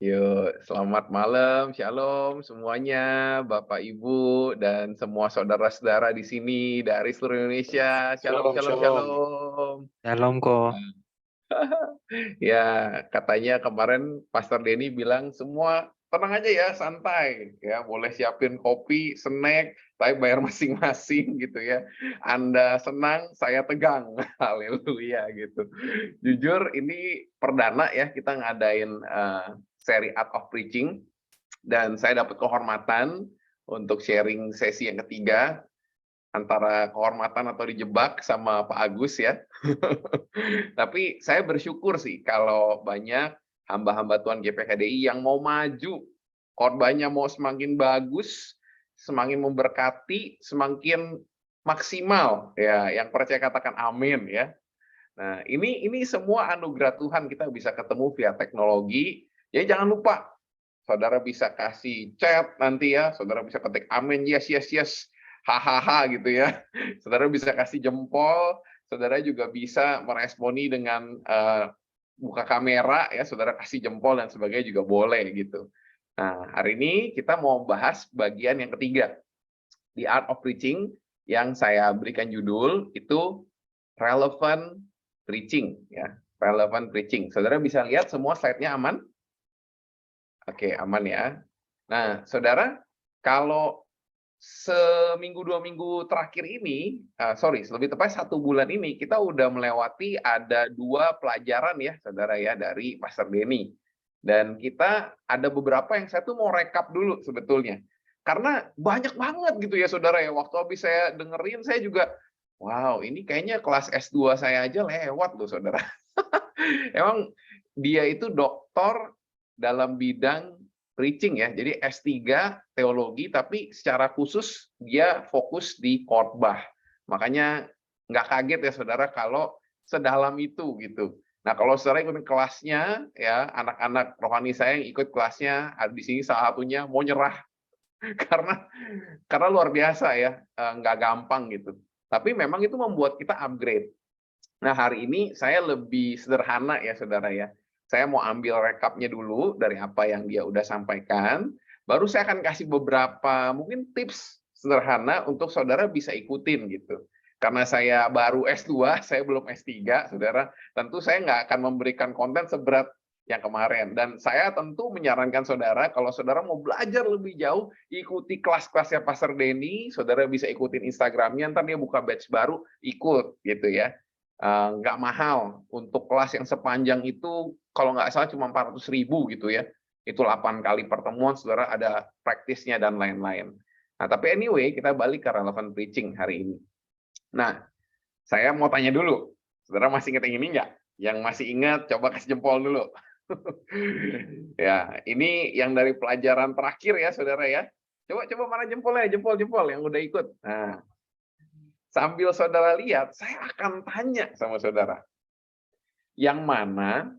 Yuk, selamat malam, shalom semuanya, Bapak Ibu dan semua saudara-saudara di sini dari seluruh Indonesia. Shalom, Shalom shalom, shalom. shalom. Shalom kok. Ya, katanya kemarin Pastor Denny bilang semua tenang aja ya, santai ya, boleh siapin kopi, snack, tapi bayar masing-masing gitu ya. Anda senang, saya tegang. Haleluya gitu. Jujur ini perdana ya kita ngadain seri Art of Preaching dan saya dapat kehormatan untuk sharing sesi yang ketiga antara kehormatan atau dijebak sama Pak Agus ya. Tapi saya bersyukur sih kalau banyak hamba-hamba Tuhan GPKDI yang mau maju, korbannya mau semakin bagus, semakin memberkati, semakin maksimal ya. Yang percaya katakan amin ya. Nah, ini semua anugerah Tuhan kita bisa ketemu via teknologi. Jadi jangan lupa saudara bisa kasih chat nanti ya, saudara bisa ketik amin, yes, yes, yes, hahaha gitu ya. Saudara bisa kasih jempol, saudara juga bisa meresponi dengan buka kamera ya, saudara kasih jempol dan sebagainya juga boleh gitu. Nah, hari ini kita mau bahas bagian yang ketiga di Art of Preaching yang saya berikan judul itu relevant preaching ya, relevant preaching. Saudara bisa lihat semua slide-nya aman? Oke, aman ya. Nah, saudara, kalau seminggu 2 minggu terakhir ini, sorry, lebih tepat 1 bulan ini, kita udah melewati ada 2 pelajaran ya, saudara ya, dari Pastor Denny. Dan kita ada beberapa yang saya tuh mau rekap dulu sebetulnya. Karena banyak banget gitu ya, saudara ya. Waktu habis saya dengerin, saya juga, wow, ini kayaknya kelas S2 saya aja lewat loh, saudara. Emang dia itu doktor dalam bidang preaching ya, jadi S3 teologi, tapi secara khusus dia fokus di khotbah. Makanya nggak kaget ya saudara kalau sedalam itu gitu. Nah kalau saudara ikut kelasnya ya, anak-anak rohani saya yang ikut kelasnya, ada di sini salah satunya mau nyerah karena luar biasa ya, nggak gampang gitu. Tapi memang itu membuat kita upgrade. Nah, hari ini saya lebih sederhana ya, saudara ya. Saya mau ambil rekapnya dulu dari apa yang dia udah sampaikan, baru saya akan kasih beberapa mungkin tips sederhana untuk saudara bisa ikutin gitu. Karena saya baru S2, saya belum S3, saudara, tentu saya nggak akan memberikan konten seberat yang kemarin. Dan saya tentu menyarankan saudara, kalau saudara mau belajar lebih jauh, ikuti kelas-kelasnya Pastor Denny, saudara bisa ikutin Instagramnya, ntar dia buka batch baru, ikut gitu ya. Nggak mahal untuk kelas yang sepanjang itu kalau nggak salah cuma 400.000 gitu ya, itu 8 kali pertemuan, saudara ada praktisnya dan lain-lain. Nah tapi anyway kita balik ke relevant preaching hari ini. Nah saya mau tanya dulu, saudara masih ingat yang ini nggak? Yang masih ingat coba kasih jempol dulu. Ya ini yang dari pelajaran terakhir ya saudara ya, coba coba mana jempolnya, jempol yang udah ikut. Nah sambil saudara lihat saya akan tanya sama saudara, yang mana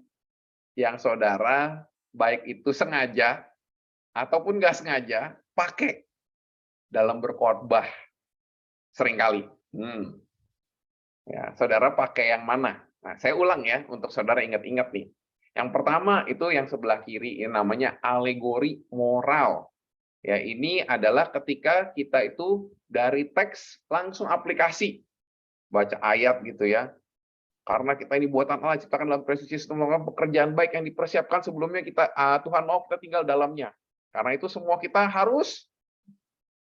yang saudara baik itu sengaja ataupun nggak sengaja pakai dalam berkhotbah seringkali. Ya, saudara pakai yang mana? Nah, saya ulang ya untuk saudara ingat-ingat nih. Yang pertama itu yang sebelah kiri, ini namanya alegori moral. Ya, ini adalah ketika kita itu dari teks langsung aplikasi, baca ayat gitu ya. Karena kita ini buatan Allah, ciptakan dalam presisi sistem melakukan pekerjaan baik yang dipersiapkan sebelumnya kita Tuhan mau kita tinggal dalamnya. Karena itu semua kita harus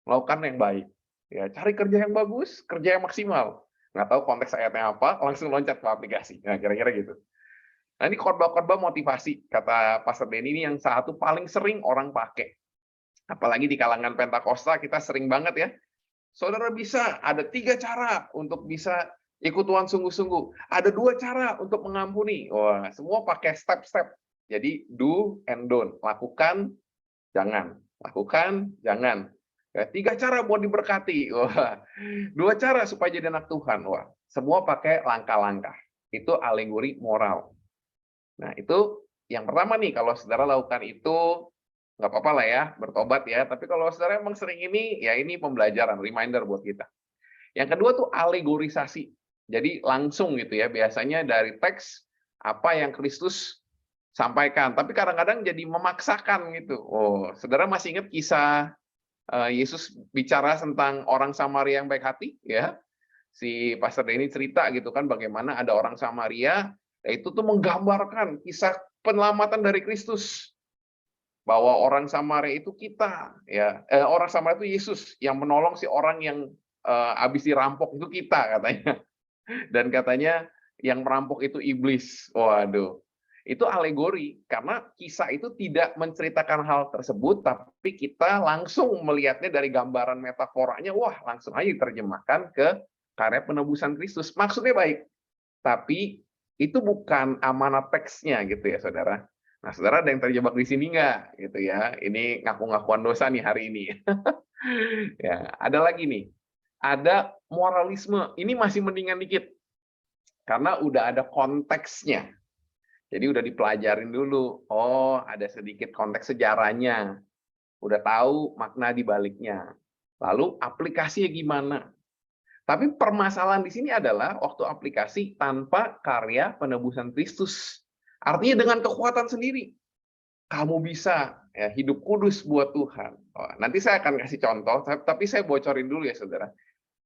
melakukan yang baik. Ya, cari kerja yang bagus, kerja yang maksimal. Nggak tahu konteks ayatnya apa, langsung loncat ke aplikasi. Nah, kira-kira gitu. Nah, ini khotbah-khotbah motivasi, kata Pastor Denny ini yang satu paling sering orang pakai. Apalagi di kalangan Pentakosta, kita sering banget ya. Saudara bisa, ada 3 cara untuk bisa ikut Tuhan sungguh-sungguh. Ada 2 cara untuk mengampuni. Wah, semua pakai step-step. Jadi do and don't. Lakukan, jangan. Lakukan, jangan. Ya, 3 cara buat diberkati. Wah, 2 cara supaya jadi anak Tuhan. Wah, semua pakai langkah-langkah. Itu alegori moral. Nah, itu yang pertama nih, kalau saudara lakukan itu, nggak apa-apa lah ya, bertobat ya. Tapi kalau saudara emang sering ini, ya ini pembelajaran, reminder buat kita. Yang kedua tuh alegorisasi. Jadi langsung gitu ya, biasanya dari teks apa yang Kristus sampaikan. Tapi kadang-kadang jadi memaksakan gitu. Oh, saudara masih ingat kisah Yesus bicara tentang orang Samaria yang baik hati, ya? Si Pastor Denny cerita gitu kan bagaimana ada orang Samaria, itu tuh menggambarkan kisah penyelamatan dari Kristus, bahwa orang Samaria itu kita, ya, orang Samaria itu Yesus yang menolong si orang yang habis dirampok itu kita katanya, dan katanya yang merampok itu iblis. Waduh, itu alegori karena kisah itu tidak menceritakan hal tersebut, tapi kita langsung melihatnya dari gambaran metaforanya, wah langsung aja diterjemahkan ke karya penebusan Kristus. Maksudnya baik, tapi itu bukan amanat teksnya gitu ya, saudara. Nah, saudara ada yang terjebak di sini nggak? Gitu ya. Ini ngaku-ngakuan dosa nih hari ini. Ya, ada lagi nih. Ada moralisme. Ini masih mendingan dikit. Karena udah ada konteksnya. Jadi udah dipelajarin dulu. Oh, ada sedikit konteks sejarahnya. Udah tahu makna di baliknya. Lalu aplikasinya gimana? Tapi permasalahan di sini adalah waktu aplikasi tanpa karya penebusan Kristus. Artinya dengan kekuatan sendiri. Kamu bisa ya, hidup kudus buat Tuhan. Oh, nanti saya akan kasih contoh, tapi saya bocorin dulu ya saudara.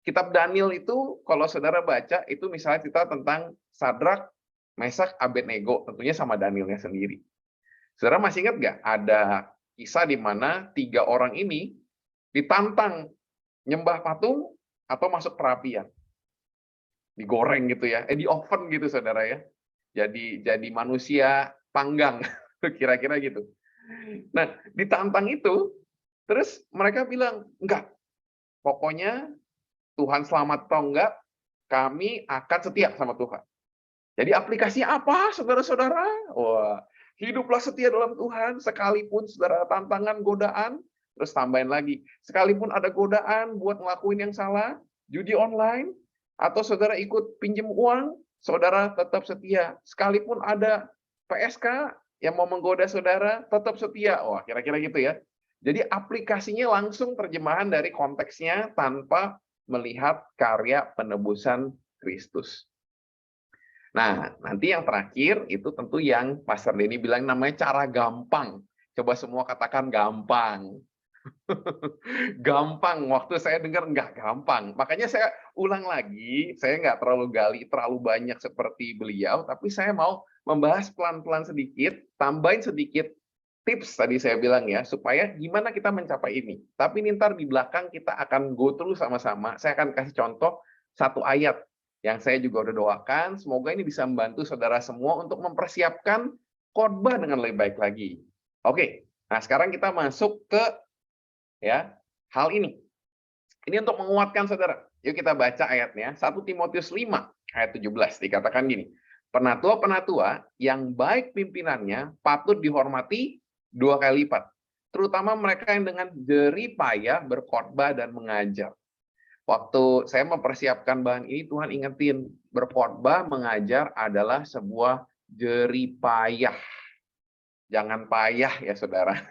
Kitab Daniel itu, kalau saudara baca, itu misalnya cerita tentang Sadrak, Mesak, Abednego, tentunya sama Danielnya sendiri. Saudara masih ingat nggak ada kisah di mana 3 orang ini ditantang nyembah patung atau masuk perapian, digoreng gitu ya, di oven gitu saudara ya, jadi manusia panggang, kira-kira gitu. Nah, ditantang itu, terus mereka bilang, enggak, pokoknya Tuhan selamat atau enggak, kami akan setia sama Tuhan. Jadi aplikasinya apa, saudara-saudara? Wah, hiduplah setia dalam Tuhan, sekalipun saudara tantangan, godaan, terus tambahin lagi, sekalipun ada godaan buat ngelakuin yang salah, judi online, atau saudara ikut pinjam uang, saudara tetap setia. Sekalipun ada PSK yang mau menggoda saudara, tetap setia. Wah, kira-kira gitu ya. Jadi aplikasinya langsung terjemahan dari konteksnya tanpa melihat karya penebusan Kristus. Nah, nanti yang terakhir itu tentu yang Pastor Denny bilang namanya cara gampang. Coba semua katakan gampang. Gampang, waktu saya dengar nggak gampang. Makanya saya ulang lagi, saya nggak terlalu gali, terlalu banyak seperti beliau, tapi saya mau membahas pelan-pelan sedikit, tambahin sedikit tips tadi saya bilang ya, supaya gimana kita mencapai ini. Tapi ini ntar di belakang kita akan go through sama-sama, saya akan kasih contoh satu ayat yang saya juga udah doakan, semoga ini bisa membantu saudara semua untuk mempersiapkan khotbah dengan lebih baik lagi. Oke, nah sekarang kita masuk ke ya hal ini. Ini untuk menguatkan saudara. Yuk kita baca ayatnya, 1 Timotius 5 ayat 17 dikatakan gini. Penatua-penatua yang baik pimpinannya patut dihormati 2 kali lipat, terutama mereka yang dengan jerih payah berkhotbah dan mengajar. Waktu saya mempersiapkan bahan ini, Tuhan ingetin, berkhotbah, mengajar adalah sebuah jerih payah. Jangan payah ya saudara.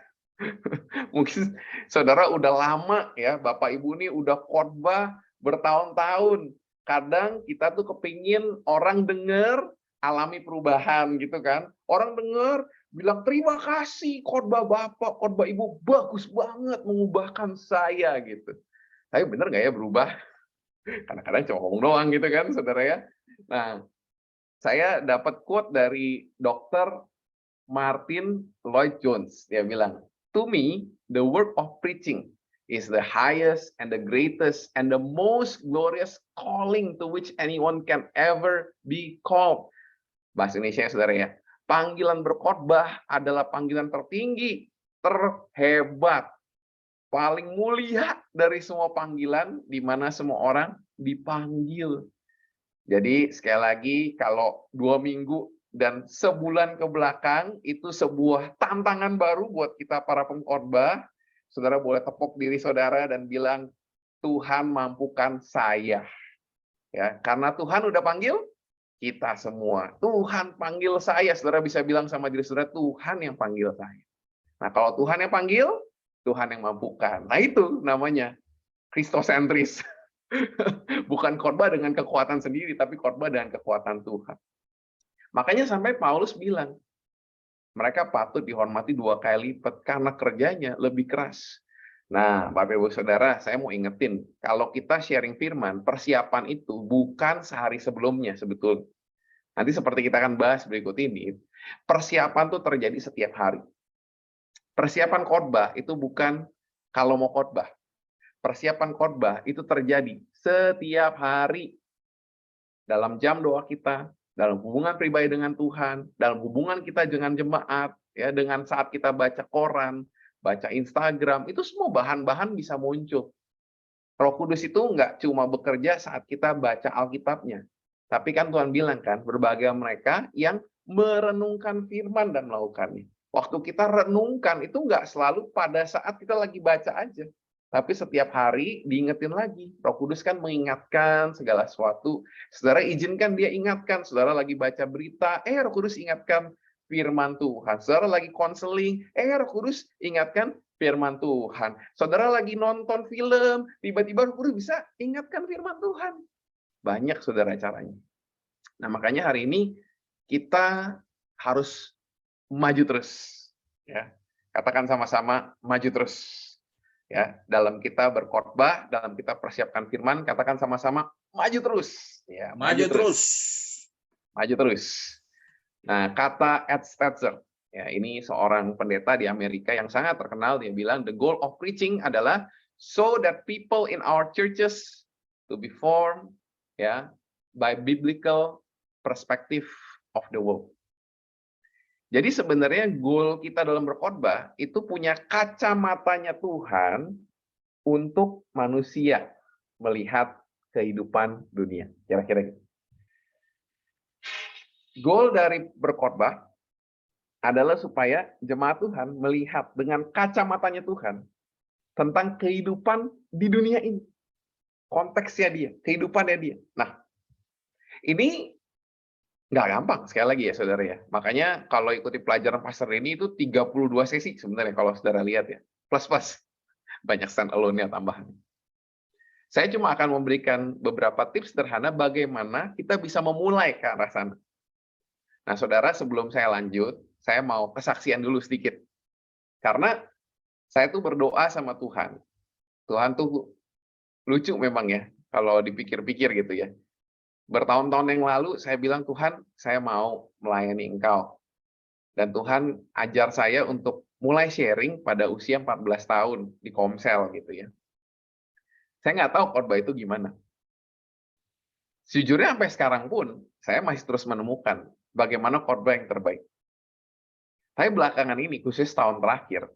Mungkin saudara udah lama ya, Bapak Ibu ini udah khotbah bertahun-tahun. Kadang kita tuh kepingin orang dengar, alami perubahan gitu kan. Orang dengar, bilang terima kasih khotbah Bapak, khotbah Ibu bagus banget, mengubahkan saya gitu. Tapi bener nggak ya berubah? Kadang-kadang cuma ngomong doang gitu kan, saudara ya. Nah, saya dapat quote dari Dr. Martin Lloyd Jones. Dia bilang, "To me, the work of preaching is the highest and the greatest and the most glorious calling to which anyone can ever be called." Bahasa Indonesia ya, saudara ya. Panggilan berkhotbah adalah panggilan tertinggi, terhebat, paling mulia dari semua panggilan di mana semua orang dipanggil. Jadi sekali lagi kalau 2 minggu dan sebulan ke belakang itu sebuah tantangan baru buat kita para pengkhotbah. Saudara boleh tepuk diri saudara dan bilang, Tuhan mampukan saya. Ya, karena Tuhan udah panggil kita semua. Tuhan panggil saya. Saudara bisa bilang sama diri saudara, Tuhan yang panggil saya. Nah, kalau Tuhan yang panggil, Tuhan yang mampukan. Nah, itu namanya Kristosentris. Bukan khotbah dengan kekuatan sendiri, tapi khotbah dengan kekuatan Tuhan. Makanya sampai Paulus bilang, mereka patut dihormati 2 kali lipat karena kerjanya lebih keras. Nah, Bapak Ibu Saudara, saya mau ingetin, kalau kita sharing firman, persiapan itu bukan sehari sebelumnya sebetulnya. Nanti seperti kita akan bahas berikut ini, persiapan tuh terjadi setiap hari. Persiapan khotbah itu bukan kalau mau khotbah. Persiapan khotbah itu terjadi setiap hari dalam jam doa kita, dalam hubungan pribadi dengan Tuhan, dalam hubungan kita dengan jemaat, ya, dengan saat kita baca koran, baca Instagram, itu semua bahan-bahan bisa muncul. Roh Kudus itu nggak cuma bekerja saat kita baca Alkitabnya. Tapi kan Tuhan bilang kan, berbahagia mereka yang merenungkan firman dan melakukannya. Waktu kita renungkan itu nggak selalu pada saat kita lagi baca aja. Tapi setiap hari diingetin lagi. Roh Kudus kan mengingatkan segala sesuatu. Saudara izinkan dia ingatkan. Saudara lagi baca berita, Roh Kudus ingatkan firman Tuhan. Saudara lagi konseling, Roh Kudus ingatkan firman Tuhan. Saudara lagi nonton film, tiba-tiba Roh Kudus bisa ingatkan firman Tuhan. Banyak saudara caranya. Nah, makanya hari ini kita harus maju terus, ya. Katakan sama-sama maju terus, ya. Dalam kita berkhotbah, dalam kita persiapkan firman, katakan sama-sama maju terus, ya. Maju terus. Maju terus. Nah, kata Ed Stetzer, ya, ini seorang pendeta di Amerika yang sangat terkenal, dia bilang the goal of preaching adalah so that people in our churches to be formed, ya, by biblical perspective of the world. Jadi sebenarnya goal kita dalam berkhotbah itu punya kacamatanya Tuhan untuk manusia melihat kehidupan dunia. Kira-kira gitu. Goal dari berkhotbah adalah supaya jemaat Tuhan melihat dengan kacamatanya Tuhan tentang kehidupan di dunia ini. Konteksnya dia, kehidupannya dia. Nah, ini nggak gampang, sekali lagi ya saudara ya. Makanya kalau ikuti pelajaran Pastor ini itu 32 sesi sebenarnya kalau saudara lihat ya. Plus banyak stand alone-nya tambahan. Saya cuma akan memberikan beberapa tips sederhana bagaimana kita bisa memulai ke arah sana. Nah saudara, sebelum saya lanjut, saya mau kesaksian dulu sedikit. Karena saya tuh berdoa sama Tuhan. Tuhan tuh lucu memang ya, kalau dipikir-pikir gitu ya. Bertahun-tahun yang lalu saya bilang, Tuhan, saya mau melayani Engkau. Dan Tuhan ajar saya untuk mulai sharing pada usia 14 tahun di Komsel gitu ya. Saya nggak tahu khotbah itu gimana. Sejujurnya sampai sekarang pun, saya masih terus menemukan bagaimana khotbah yang terbaik. Tapi belakangan ini, khusus tahun terakhir,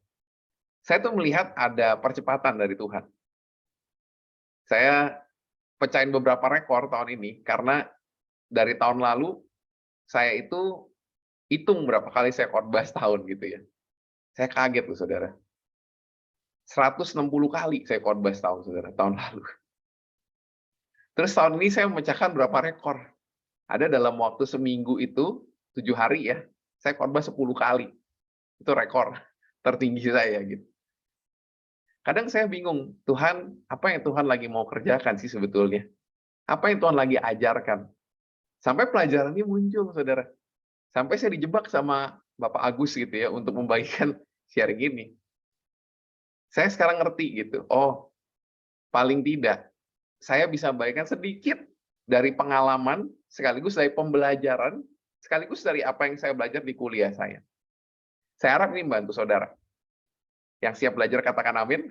saya tuh melihat ada percepatan dari Tuhan. Saya pecahin beberapa rekor tahun ini, karena dari tahun lalu, saya itu hitung berapa kali saya khotbah setahun gitu ya. Saya kaget loh saudara. 160 kali saya khotbah setahun saudara, tahun lalu. Terus tahun ini saya memecahkan berapa rekor. Ada dalam waktu seminggu itu, 7 hari ya, saya khotbah 10 kali. Itu rekor tertinggi saya gitu. Kadang saya bingung, Tuhan, apa yang Tuhan lagi mau kerjakan sih sebetulnya? Apa yang Tuhan lagi ajarkan? Sampai pelajaran ini muncul, saudara. Sampai saya dijebak sama Bapak Agus gitu ya, untuk membagikan sharing ini. Saya sekarang ngerti gitu, oh, paling tidak, saya bisa bagikan sedikit dari pengalaman, sekaligus dari pembelajaran, sekaligus dari apa yang saya belajar di kuliah saya. Saya harap ini membantu saudara. Yang siap belajar katakan amin.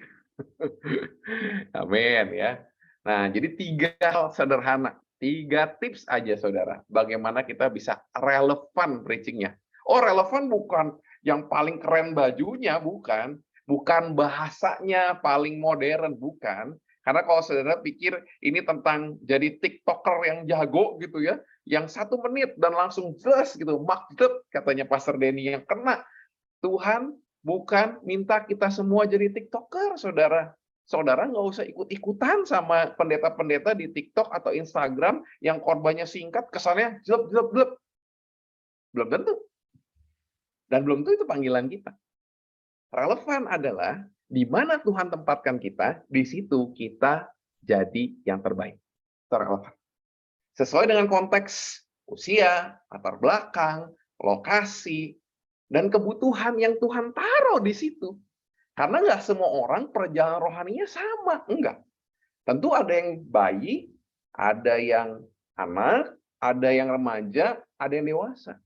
Amin ya. Nah, jadi 3 hal sederhana, 3 tips aja saudara, bagaimana kita bisa relevan preaching-nya. Oh, relevan bukan yang paling keren bajunya, bukan bahasanya paling modern, bukan. Karena kalau saudara pikir ini tentang jadi TikToker yang jago gitu ya, yang 1 menit dan langsung jelas gitu, magnet katanya Pastor Denny yang kena. Tuhan bukan minta kita semua jadi TikToker, saudara. Saudara nggak usah ikut-ikutan sama pendeta-pendeta di TikTok atau Instagram yang korbannya singkat, kesannya jelek. Belum tentu. Dan belum tentu itu panggilan kita. Relevan adalah di mana Tuhan tempatkan kita, di situ kita jadi yang terbaik. Itu relevan. Sesuai dengan konteks usia, latar belakang, lokasi, dan kebutuhan yang Tuhan taruh di situ. Karena nggak semua orang perjalanan rohaninya sama, enggak. Tentu ada yang bayi, ada yang anak, ada yang remaja, ada yang dewasa.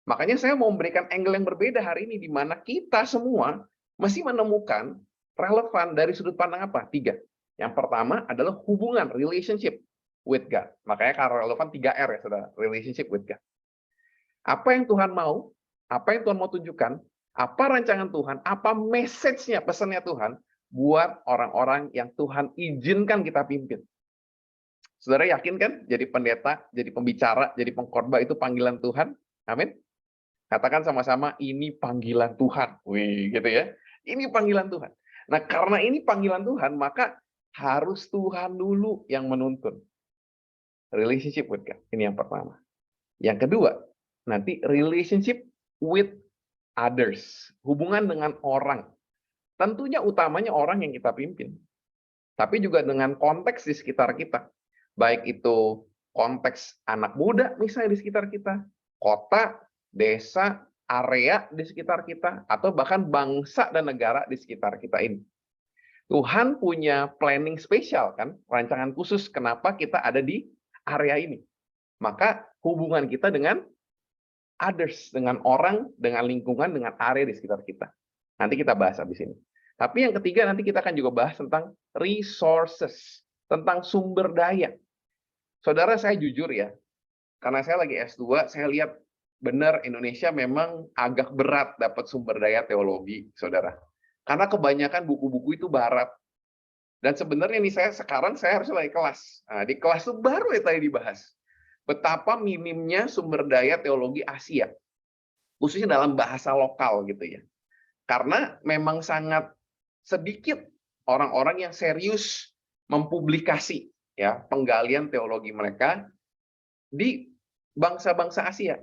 Makanya saya mau memberikan angle yang berbeda hari ini, di mana kita semua mesti menemukan relevan dari sudut pandang apa? 3. Yang pertama adalah hubungan, relationship with God. Makanya kalau relevan 3R ya, saudara. Relationship with God. Apa yang Tuhan mau, apa yang Tuhan mau tunjukkan, apa rancangan Tuhan, apa message-nya, pesannya Tuhan, buat orang-orang yang Tuhan izinkan kita pimpin. Saudara yakin kan, jadi pendeta, jadi pembicara, jadi pengkhotbah itu panggilan Tuhan? Amin. Katakan sama-sama, ini panggilan Tuhan. Wih, gitu ya. Ini panggilan Tuhan. Nah, karena ini panggilan Tuhan, maka harus Tuhan dulu yang menuntun. Relationship with God. Ini yang pertama. Yang kedua, nanti relationship with others. Hubungan dengan orang. Tentunya utamanya orang yang kita pimpin. Tapi juga dengan konteks di sekitar kita. Baik itu konteks anak muda misalnya di sekitar kita. Kota, desa, area di sekitar kita, atau bahkan bangsa dan negara di sekitar kita ini. Tuhan punya planning spesial kan, rancangan khusus kenapa kita ada di area ini. Maka hubungan kita dengan others, dengan orang, dengan lingkungan, dengan area di sekitar kita. Nanti kita bahas habis ini. Tapi yang ketiga nanti kita akan juga bahas tentang resources, tentang sumber daya. Saudara, saya jujur ya, karena saya lagi S2, saya lihat benar Indonesia memang agak berat dapat sumber daya teologi, saudara. Karena kebanyakan buku-buku itu barat. Dan sebenarnya nih sekarang saya harus lagi kelas. Nah, di kelas itu baru ya tadi dibahas. Betapa minimnya sumber daya teologi Asia. Khususnya dalam bahasa lokal gitu ya. Karena memang sangat sedikit orang-orang yang serius mempublikasi ya penggalian teologi mereka di bangsa-bangsa Asia.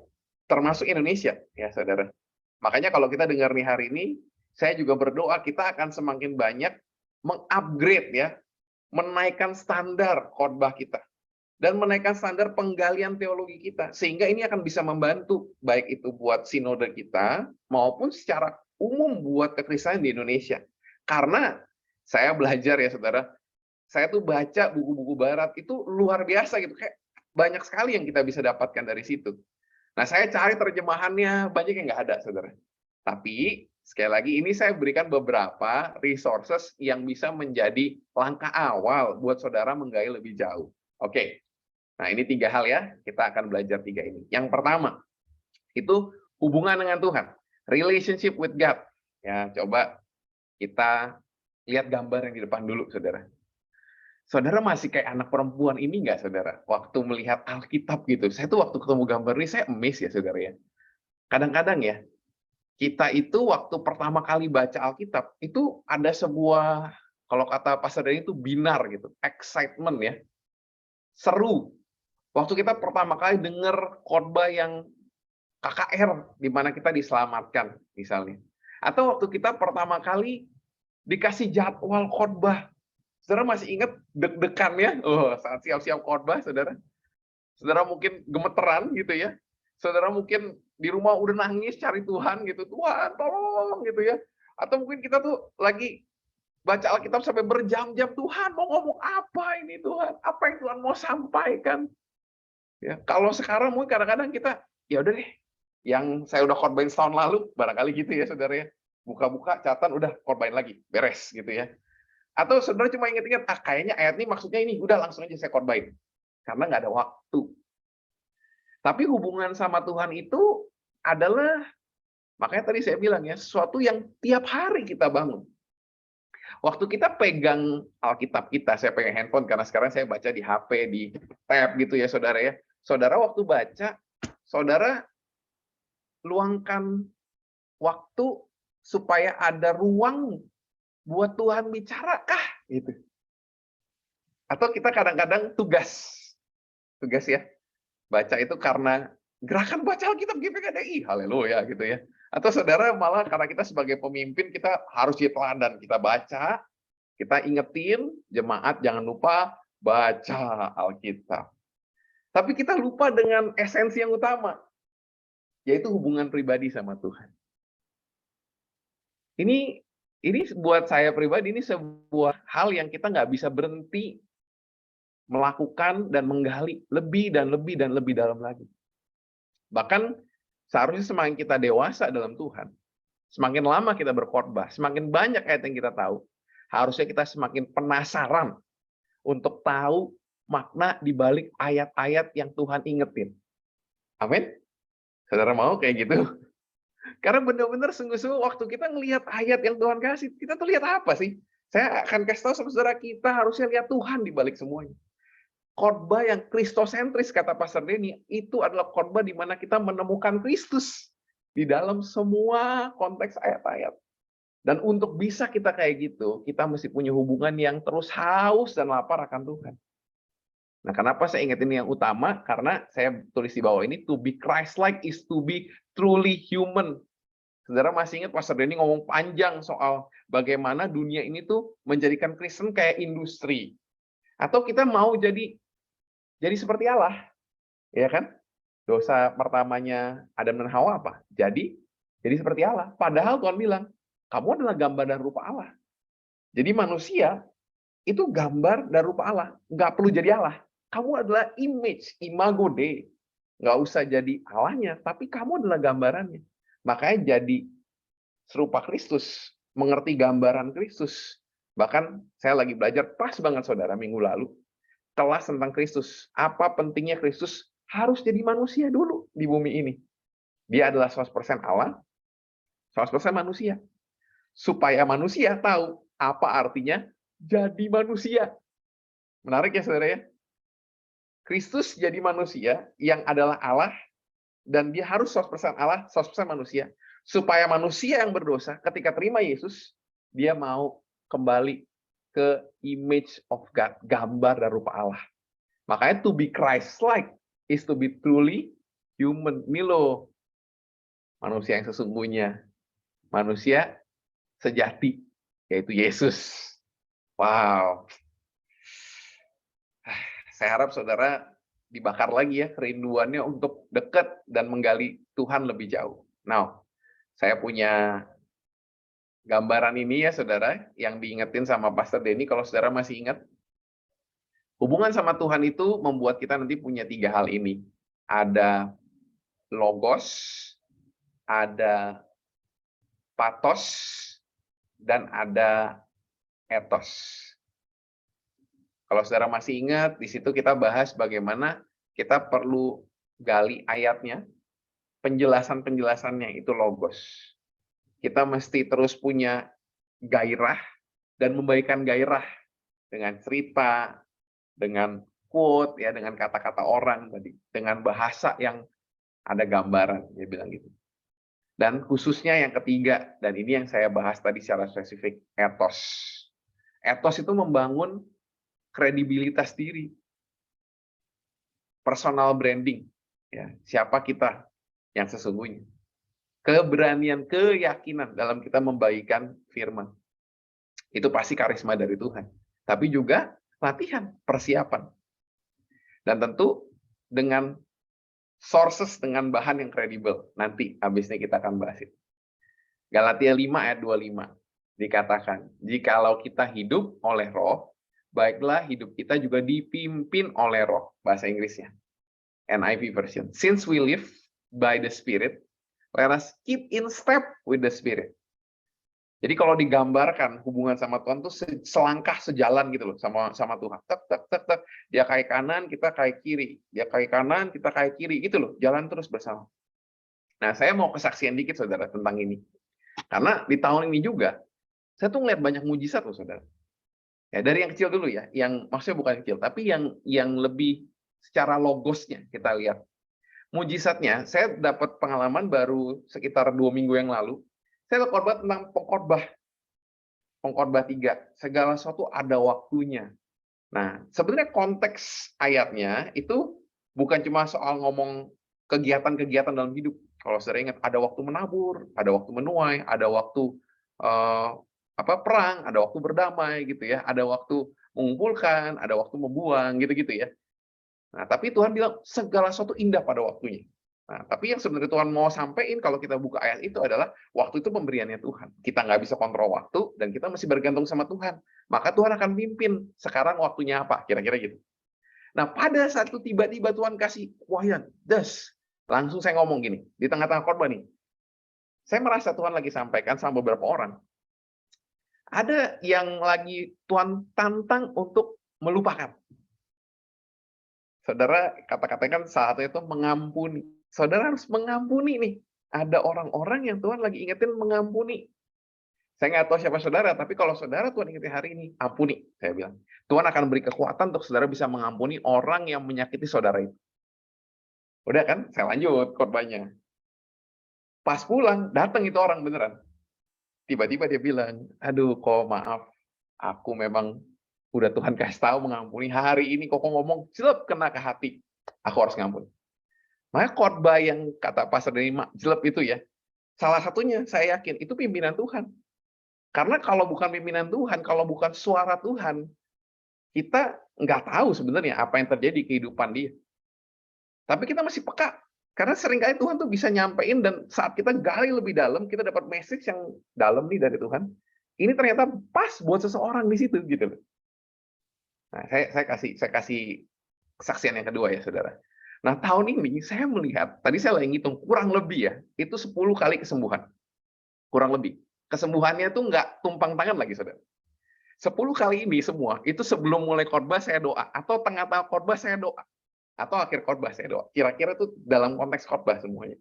Termasuk Indonesia, ya saudara. Makanya kalau kita dengar nih hari ini, saya juga berdoa kita akan semakin banyak mengupgrade ya, menaikkan standar khotbah kita. Dan menaikkan standar penggalian teologi kita. Sehingga ini akan bisa membantu, baik itu buat sinode kita, maupun secara umum buat kekristenan di Indonesia. Karena saya belajar ya saudara, saya tuh baca buku-buku barat itu luar biasa gitu. Kayak banyak sekali yang kita bisa dapatkan dari situ. Nah, saya cari terjemahannya, banyak yang nggak ada, saudara. Tapi, sekali lagi, ini saya berikan beberapa resources yang bisa menjadi langkah awal buat saudara menggali lebih jauh. Oke, nah ini 3 hal ya, kita akan belajar 3 ini. Yang pertama, itu hubungan dengan Tuhan. Relationship with God. Ya, coba kita lihat gambar yang di depan dulu, saudara. Saudara masih kayak anak perempuan ini nggak, saudara? Waktu melihat Alkitab gitu. Saya tuh waktu ketemu gambar ini, saya amazed ya, saudara ya. Kadang-kadang ya, kita itu waktu pertama kali baca Alkitab, itu ada sebuah, kalau kata Pastor Denny itu binar gitu, excitement ya. Seru. Waktu kita pertama kali dengar khotbah yang KKR, di mana kita diselamatkan, misalnya. Atau waktu kita pertama kali dikasih jadwal khotbah. Saudara masih ingat deg-degannya? Oh, saat siap-siap khotbah, saudara. Saudara mungkin gemeteran gitu ya. Saudara mungkin di rumah udah nangis cari Tuhan gitu. Tuhan, tolong gitu ya. Atau mungkin kita tuh lagi baca Alkitab sampai berjam-jam. Tuhan mau ngomong apa ini Tuhan? Apa yang Tuhan mau sampaikan? Ya, kalau sekarang mungkin kadang-kadang kita, ya udah deh. Yang saya udah khotbahin setahun lalu, barangkali gitu ya saudara ya. Buka-buka catatan udah khotbahin lagi, beres gitu ya. Atau saudara cuma ingat-ingat, kayaknya ayat ini maksudnya ini, udah langsung aja saya khotbahin. Karena nggak ada waktu. Tapi hubungan sama Tuhan itu adalah, makanya tadi saya bilang ya, sesuatu yang tiap hari kita bangun. Waktu kita pegang Alkitab kita, saya pegang handphone, karena sekarang saya baca di HP, di tab gitu ya saudara ya. Saudara waktu baca, saudara luangkan waktu supaya ada ruang buat Tuhan bicara kah? Gitu. Atau kita kadang-kadang tugas ya, baca itu karena gerakan baca Alkitab GPKDI, haleluya gitu ya. Atau saudara malah karena kita sebagai pemimpin, kita harus teladan, kita baca, kita ingetin jemaat jangan lupa baca Alkitab. Tapi kita lupa dengan esensi yang utama, yaitu hubungan pribadi sama Tuhan. Ini buat saya pribadi ini sebuah hal yang kita nggak bisa berhenti melakukan dan menggali lebih dan lebih dan lebih dalam lagi. Bahkan seharusnya semakin kita dewasa dalam Tuhan, semakin lama kita berkhotbah, semakin banyak ayat yang kita tahu, harusnya kita semakin penasaran untuk tahu makna di balik ayat-ayat yang Tuhan ingetin. Amin? Saudara mau kayak gitu? Karena benar-benar sungguh-sungguh waktu kita ngelihat ayat yang Tuhan kasih, kita tuh lihat apa sih? Saya akan kasih tahu sama saudara, kita harusnya lihat Tuhan di balik semuanya. Khotbah yang kristosentris, kata Pastor Denny, itu adalah khotbah di mana kita menemukan Kristus di dalam semua konteks ayat-ayat. Dan untuk bisa kita kayak gitu, kita mesti punya hubungan yang terus haus dan lapar akan Tuhan. Nah, kenapa saya ingat ini yang utama? Karena saya tulis di bawah ini, to be Christ-like is to be truly human. Saudara masih ingat Pastor Denny ngomong panjang soal bagaimana dunia ini tuh menjadikan Kristen kayak industri. Atau kita mau jadi seperti Allah, ya kan? Dosa pertamanya Adam dan Hawa apa? Jadi seperti Allah. Padahal Tuhan bilang, kamu adalah gambar dan rupa Allah. Jadi manusia itu gambar dan rupa Allah. Nggak perlu jadi Allah. Kamu adalah image, imago Dei. Nggak usah jadi Allahnya, tapi kamu adalah gambarannya. Makanya jadi serupa Kristus, mengerti gambaran Kristus. Bahkan saya lagi belajar pas banget saudara minggu lalu, kelas tentang Kristus. Apa pentingnya Kristus harus jadi manusia dulu di bumi ini. Dia adalah 100% Allah, 100% manusia. Supaya manusia tahu apa artinya jadi manusia. Menarik ya saudara ya. Kristus jadi manusia yang adalah Allah, dan dia harus 100% Allah, 100% manusia. Supaya manusia yang berdosa ketika terima Yesus, dia mau kembali ke image of God, gambar dan rupa Allah. Makanya to be Christ-like is to be truly human. Ini loh manusia yang sesungguhnya. Manusia sejati, yaitu Yesus. Wow. Saya harap saudara dibakar lagi ya kerinduannya untuk dekat dan menggali Tuhan lebih jauh. Nah, saya punya gambaran ini ya saudara, yang diingetin sama Pastor Denny, kalau saudara masih ingat. Hubungan sama Tuhan itu membuat kita nanti punya 3 hal ini. Ada logos, ada pathos, dan ada ethos. Kalau saudara masih ingat, di situ kita bahas bagaimana kita perlu gali ayatnya, penjelasan-penjelasannya itu logos. Kita mesti terus punya gairah dan memberikan gairah dengan cerita, dengan quote ya, dengan kata-kata orang tadi, dengan bahasa yang ada gambaran, dia bilang gitu. Dan khususnya yang ketiga, dan ini yang saya bahas tadi secara spesifik, ethos. Ethos itu membangun kredibilitas diri, personal branding, ya, siapa kita yang sesungguhnya. Keberanian, keyakinan dalam kita membagikan firman. Itu pasti karisma dari Tuhan. Tapi juga latihan, persiapan. Dan tentu dengan sources, dengan bahan yang kredibel. Nanti habis ini kita akan bahas itu. Galatia 5 ayat 25 dikatakan, jikalau kita hidup oleh roh, baiklah hidup kita juga dipimpin oleh roh. Bahasa Inggrisnya, NIV version. Since we live by the Spirit, let us keep in step with the Spirit. Jadi kalau digambarkan hubungan sama Tuhan tuh selangkah sejalan gitu loh sama Tuhan. Tek tek tek tek. Dia kayak kanan, kita kayak kiri. Dia kayak kanan, kita kayak kiri gitu loh. Jalan terus bersama. Nah, saya mau kesaksian dikit saudara tentang ini. Karena di tahun ini juga saya tuh ngeliat banyak mujizat loh saudara. Ya, dari yang kecil dulu ya, yang maksudnya bukan kecil, tapi yang lebih secara logosnya kita lihat. Mujizatnya, saya dapat pengalaman baru sekitar 2 minggu yang lalu. Saya khotbah tentang pengkhotbah 3. Segala sesuatu ada waktunya. Nah, sebenarnya konteks ayatnya itu bukan cuma soal ngomong kegiatan-kegiatan dalam hidup. Kalau saudara ingat, ada waktu menabur, ada waktu menuai, ada waktu perang, ada waktu berdamai gitu ya, ada waktu mengumpulkan, ada waktu membuang gitu-gitu ya. Nah, tapi Tuhan bilang segala sesuatu indah pada waktunya. Nah, tapi yang sebenarnya Tuhan mau sampaikan kalau kita buka ayat itu adalah waktu itu pemberiannya Tuhan. Kita nggak bisa kontrol waktu dan kita masih bergantung sama Tuhan. Maka Tuhan akan pimpin. Sekarang waktunya apa? Kira-kira gitu. Nah, pada saat itu tiba-tiba Tuhan kasih wahyan, das. Langsung saya ngomong gini, di tengah-tengah khotbah nih. Saya merasa Tuhan lagi sampaikan sama beberapa orang. Ada yang lagi Tuhan tantang untuk melupakan. Saudara, kata-katanya kan saat itu mengampuni. Saudara harus mengampuni nih. Ada orang-orang yang Tuhan lagi ingetin mengampuni. Saya nggak tahu siapa saudara, tapi kalau saudara Tuhan ingetin hari ini, ampuni, saya bilang. Tuhan akan beri kekuatan untuk saudara bisa mengampuni orang yang menyakiti saudara itu. Udah kan? Saya lanjut khotbahnya. Pas pulang, datang itu orang beneran. Tiba-tiba dia bilang, aduh kok maaf, aku memang udah Tuhan kasih tahu mengampuni. Hari ini kok ngomong, jelek kena ke hati. Aku harus ngampuni. Makanya khotbah yang kata Pastor Denny jelek itu ya, salah satunya saya yakin itu pimpinan Tuhan. Karena kalau bukan pimpinan Tuhan, kalau bukan suara Tuhan, kita nggak tahu sebenarnya apa yang terjadi di kehidupan dia. Tapi kita masih peka. Karena seringkali Tuhan tuh bisa nyampein dan saat kita gali lebih dalam, kita dapat message yang dalam nih dari Tuhan. Ini ternyata pas buat seseorang di situ gitu loh. Nah, saya kasih kesaksian yang kedua ya, Saudara. Nah, tahun ini saya melihat, tadi saya lagi ngitung kurang lebih ya, itu 10 kali kesembuhan. Kurang lebih. Kesembuhannya tuh nggak tumpang tangan lagi, Saudara. 10 kali ini semua, itu sebelum mulai khotbah saya doa, atau tengah-tengah khotbah saya doa, atau akhir khotbah saya doa. Kira-kira tuh dalam konteks khotbah semuanya.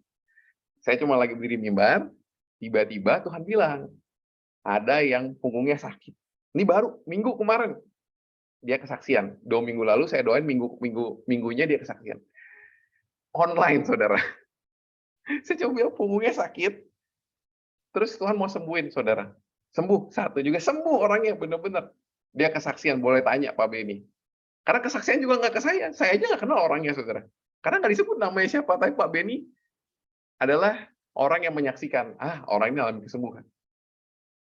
Saya cuma lagi berdiri mimbar, tiba-tiba Tuhan bilang, ada yang punggungnya sakit. Ini baru, minggu kemarin. Dia kesaksian. 2 minggu lalu saya doain minggunya dia kesaksian. Online, saudara. Saya coba bilang punggungnya sakit. Terus Tuhan mau sembuhin, saudara. Sembuh. Satu juga sembuh orangnya, benar-benar. Dia kesaksian, boleh tanya Pak Beni. Karena kesaksian juga nggak ke saya. Saya aja nggak kenal orangnya, saudara. Karena nggak disebut namanya siapa. Tapi Pak Beni adalah orang yang menyaksikan. Orang ini alami kesembuhan.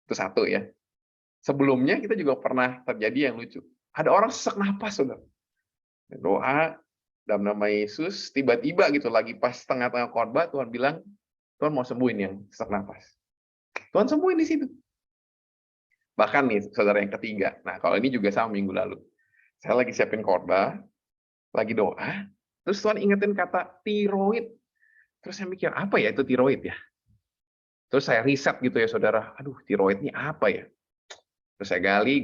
Itu satu ya. Sebelumnya kita juga pernah terjadi yang lucu. Ada orang sesak napas, saudara. Doa dalam nama Yesus, tiba-tiba gitu lagi pas tengah-tengah khotbah Tuhan bilang, Tuhan mau sembuhin yang sesak napas. Tuhan sembuhin di situ. Bahkan nih, saudara yang ketiga. Nah, kalau ini juga sama minggu lalu. Saya lagi siapin khotbah, lagi doa, terus Tuhan ingetin kata tiroid. Terus saya mikir, apa ya itu tiroid ya? Terus saya riset gitu ya, saudara. Aduh, tiroid ini apa ya? Terus saya gali.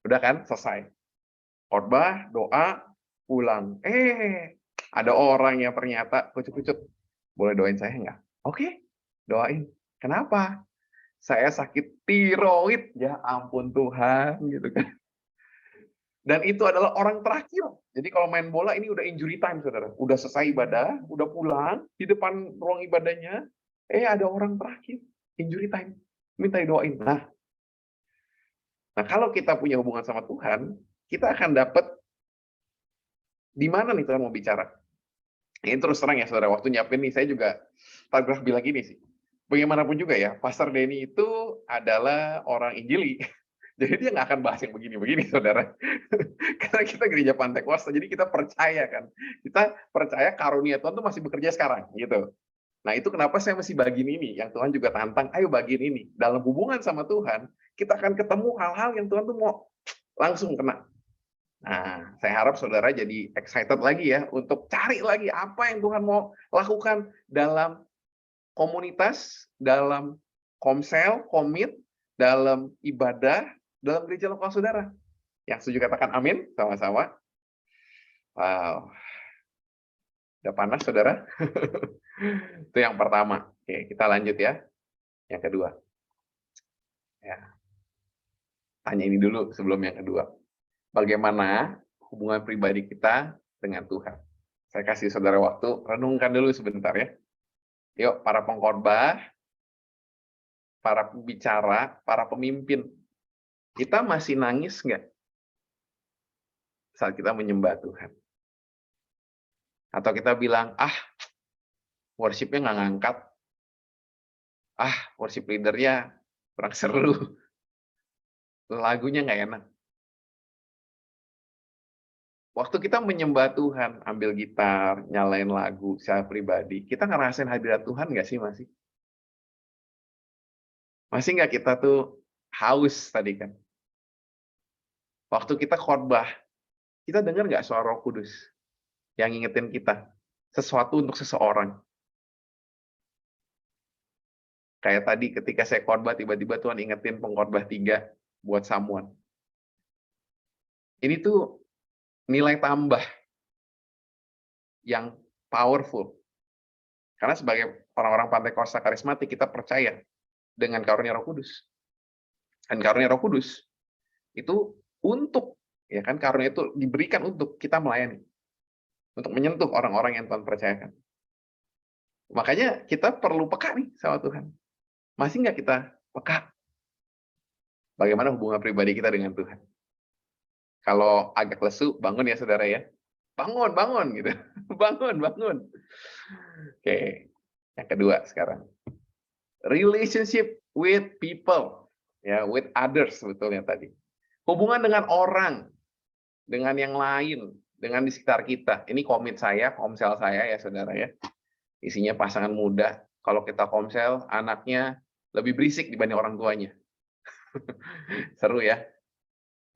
Udah kan, selesai. Khotbah, doa, pulang. Ada orang yang ternyata kucut-kucut. Boleh doain saya nggak? Oke, doain. Kenapa? Saya sakit tiroid. Ya ampun Tuhan, gitu kan. Dan itu adalah orang terakhir. Jadi kalau main bola ini udah injury time, saudara. Udah selesai ibadah, udah pulang, di depan ruang ibadahnya, ada orang terakhir, injury time. Minta doain. Nah, kalau kita punya hubungan sama Tuhan, kita akan dapat di mana nih Tuhan mau bicara. Ini terus terang ya, saudara. Waktu nyiapin nih, saya juga paragraf bilang gini sih. Bagaimanapun juga ya, Pastor Denny itu adalah orang Injili. Jadi dia nggak akan bahas yang begini-begini, saudara. Karena kita gereja Pantekosta, jadi kita percaya kan. Kita percaya karunia Tuhan tuh masih bekerja sekarang, gitu. Nah, itu kenapa saya mesti bagiin ini, yang Tuhan juga tantang, ayo bagiin ini. Dalam hubungan sama Tuhan, kita akan ketemu hal-hal yang Tuhan tuh mau langsung kena. Nah, saya harap saudara jadi excited lagi ya, untuk cari lagi apa yang Tuhan mau lakukan dalam komunitas, dalam komsel, komit, dalam ibadah, dalam gereja lokal saudara. Yang setuju katakan amin, sama-sama. Wow, udah panas saudara? Itu yang pertama. Oke, kita lanjut ya. Yang kedua. Ya, tanya ini dulu sebelum yang kedua. Bagaimana hubungan pribadi kita dengan Tuhan? Saya kasih saudara waktu, renungkan dulu sebentar ya. Yuk, para pengkhotbah, para pembicara, para pemimpin. Kita masih nangis nggak saat kita menyembah Tuhan? Atau kita bilang, worship-nya nggak ngangkat. Worship leader-nya kurang seru. Lagunya nggak enak. Waktu kita menyembah Tuhan, ambil gitar, nyalain lagu secara pribadi, kita ngerasain hadirat Tuhan nggak sih masih? Masih nggak kita tuh haus tadi kan? Waktu kita khotbah, kita dengar nggak suara Roh Kudus yang ngingetin kita sesuatu untuk seseorang? Kayak tadi ketika saya khotbah, tiba-tiba Tuhan ingetin pengkhotbah 3 buat Samuel. Ini tuh nilai tambah yang powerful. Karena sebagai orang-orang Pantai Kosta karismatik, kita percaya dengan karunia Roh Kudus. Dan karunia Roh Kudus itu untuk, ya kan, karunia itu diberikan untuk kita melayani. Untuk menyentuh orang-orang yang Tuhan percayakan. Makanya kita perlu peka nih sama Tuhan. Masih nggak kita peka? Bagaimana hubungan pribadi kita dengan Tuhan? Kalau agak lesu, bangun ya saudara ya. Bangun, bangun gitu. Bangun, bangun. Oke, yang kedua sekarang. Relationship with people. Ya, with others sebetulnya tadi. Hubungan dengan orang, dengan yang lain, dengan di sekitar kita. Ini komit saya, komsel saya ya saudara ya. Isinya pasangan muda. Kalau kita komsel, anaknya lebih berisik dibanding orang tuanya. Seru ya.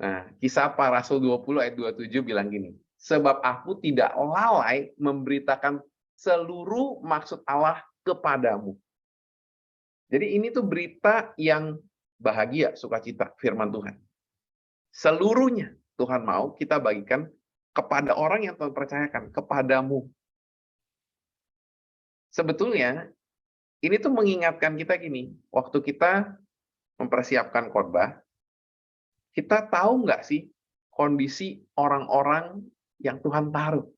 Nah, Kisah Para Rasul 20 ayat 27 bilang gini, sebab aku tidak lalai memberitakan seluruh maksud Allah kepadamu. Jadi ini tuh berita yang bahagia, sukacita, firman Tuhan. Seluruhnya Tuhan mau kita bagikan kepada orang yang Tuhan percayakan, kepadamu. Sebetulnya, ini tuh mengingatkan kita gini, waktu kita mempersiapkan khotbah, kita tahu nggak sih kondisi orang-orang yang Tuhan taruh?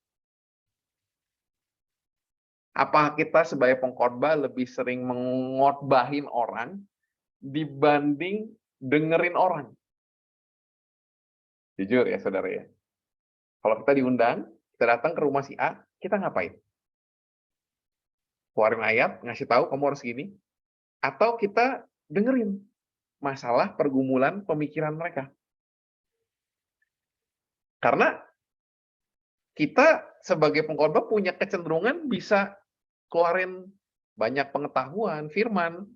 Apa kita sebagai pengkhotbah lebih sering mengkhotbahin orang dibanding dengerin orang? Jujur ya saudara ya. Kalau kita diundang, kita datang ke rumah si A, kita ngapain? Keluarin ayat, ngasih tahu kamu harus gini, atau kita dengerin masalah pergumulan pemikiran mereka. Karena kita sebagai pengkhotbah punya kecenderungan bisa keluarin banyak pengetahuan, firman.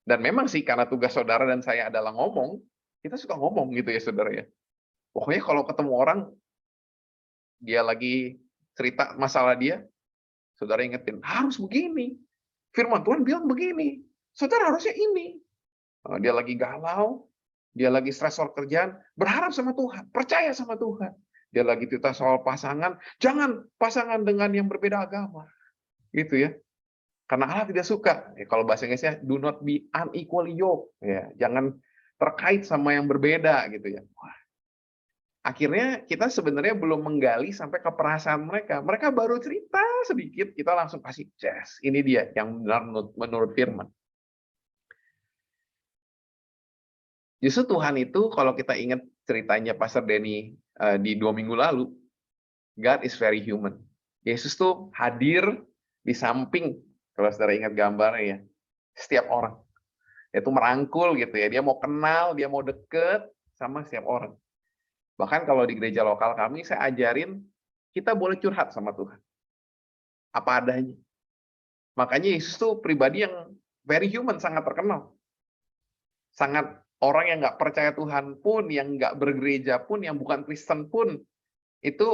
Dan memang sih karena tugas saudara dan saya adalah ngomong, kita suka ngomong gitu ya saudara ya. Pokoknya kalau ketemu orang, dia lagi cerita masalah dia, saudara ingetin, harus begini. Firman Tuhan bilang begini. Saudara harusnya ini. Dia lagi galau, dia lagi stres soal kerjaan, berharap sama Tuhan, percaya sama Tuhan. Dia lagi cerita soal pasangan, jangan pasangan dengan yang berbeda agama. Gitu ya. Karena Allah tidak suka. Ya, kalau bahasa Inggrisnya, do not be unequally yoked. Ya, jangan terkait sama yang berbeda gitu ya. Wah. Akhirnya kita sebenarnya belum menggali sampai ke perasaan mereka. Mereka baru cerita sedikit, kita langsung kasih, yes, ini dia yang benar menurut firman. Justru Tuhan itu, kalau kita ingat ceritanya Pastor Denny di 2 minggu lalu, God is very human. Yesus tuh hadir di samping, kalau saudara ingat gambarnya ya, setiap orang. Itu merangkul gitu ya, dia mau kenal, dia mau deket sama setiap orang. Bahkan kalau di gereja lokal kami, saya ajarin, kita boleh curhat sama Tuhan. Apa adanya. Makanya Yesus tuh pribadi yang very human, sangat terkenal. Sangat orang yang nggak percaya Tuhan pun, yang nggak bergereja pun, yang bukan Kristen pun, itu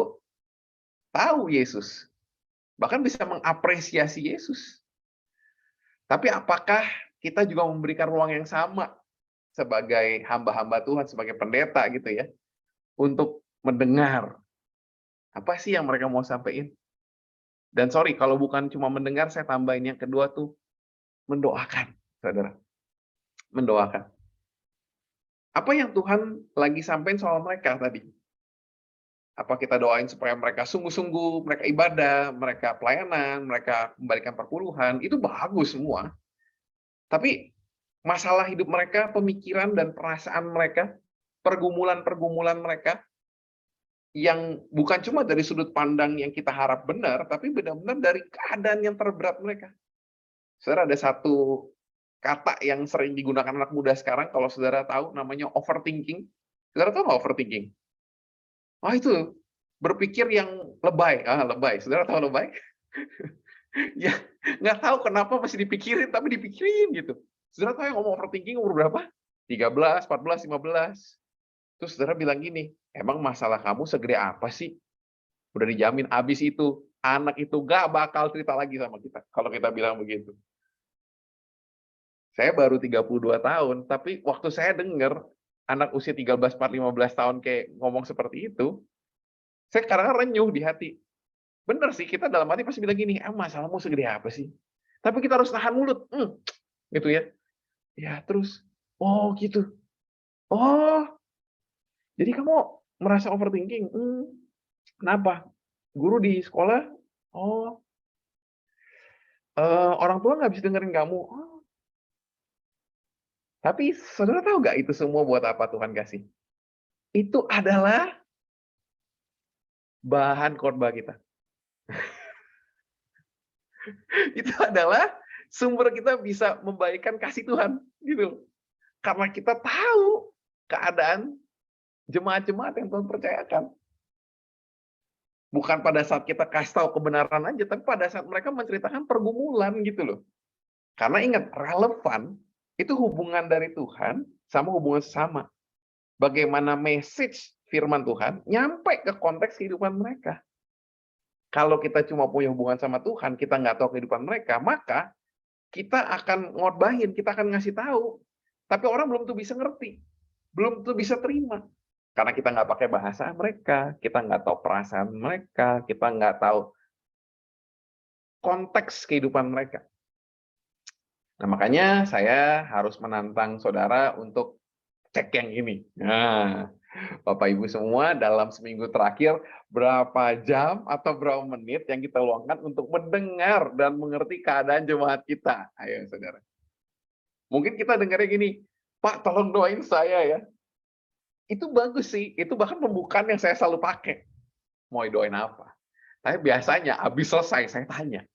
tahu Yesus. Bahkan bisa mengapresiasi Yesus. Tapi apakah kita juga memberikan ruang yang sama sebagai hamba-hamba Tuhan, sebagai pendeta gitu ya, untuk mendengar apa sih yang mereka mau sampaikan? Dan sorry, kalau bukan cuma mendengar, saya tambahin yang kedua tuh, mendoakan, saudara. Mendoakan. Apa yang Tuhan lagi sampaikan soal mereka tadi? Apa kita doain supaya mereka sungguh-sungguh, mereka ibadah, mereka pelayanan, mereka memberikan perpuluhan, itu bagus semua. Tapi masalah hidup mereka, pemikiran dan perasaan mereka, pergumulan-pergumulan mereka, yang bukan cuma dari sudut pandang yang kita harap benar, tapi benar-benar dari keadaan yang terberat mereka. Saudara, ada satu kata yang sering digunakan anak muda sekarang, kalau saudara tahu, namanya overthinking. Saudara tahu nggak overthinking? Oh itu, berpikir yang lebay. Lebay. Saudara tahu lebay? Ya, nggak tahu kenapa masih dipikirin, tapi dipikirin gitu. Saudara tahu yang ngomong overthinking umur berapa? 13, 14, 15. Terus saudara bilang gini, "Emang masalah kamu segede apa sih?" Udah dijamin abis itu, anak itu nggak bakal cerita lagi sama kita, kalau kita bilang begitu. Saya baru 32 tahun, tapi waktu saya dengar anak usia 13, 14, 15 tahun kayak ngomong seperti itu, saya kadang-kadang renyuh di hati. Bener sih, kita dalam hati pasti bilang gini, masalahmu segede apa sih?" Tapi kita harus tahan mulut, gitu ya. Ya terus, "Oh gitu, oh jadi kamu merasa overthinking? Kenapa? Guru di sekolah? Oh, orang tua nggak bisa dengerin kamu? Oh." Tapi saudara tahu nggak itu semua buat apa Tuhan kasih? Itu adalah bahan khotbah kita. Itu adalah sumber kita bisa membaikkan kasih Tuhan, gitu. Karena kita tahu keadaan jemaat-jemaat yang Tuhan percayakan. Bukan pada saat kita kasih tahu kebenaran aja, tapi pada saat mereka menceritakan pergumulan gitu loh. Karena ingat, relevan itu hubungan dari Tuhan sama hubungan sesama. Bagaimana message firman Tuhan nyampe ke konteks kehidupan mereka. Kalau kita cuma punya hubungan sama Tuhan, kita nggak tahu kehidupan mereka, maka kita akan ngotbahin, kita akan ngasih tahu. Tapi orang belum tuh bisa ngerti, belum tuh bisa terima. Karena kita nggak pakai bahasa mereka, kita nggak tahu perasaan mereka, kita nggak tahu konteks kehidupan mereka. Nah, makanya saya harus menantang saudara untuk cek yang ini. Nah, Bapak Ibu semua, dalam seminggu terakhir, berapa jam atau berapa menit yang kita luangkan untuk mendengar dan mengerti keadaan jemaat kita? Ayo, saudara. Mungkin kita dengarnya gini, "Pak, tolong doain saya ya." Itu bagus sih, itu bahkan pembukaan yang saya selalu pakai. Mau doain apa? Tapi biasanya habis selesai saya tanya,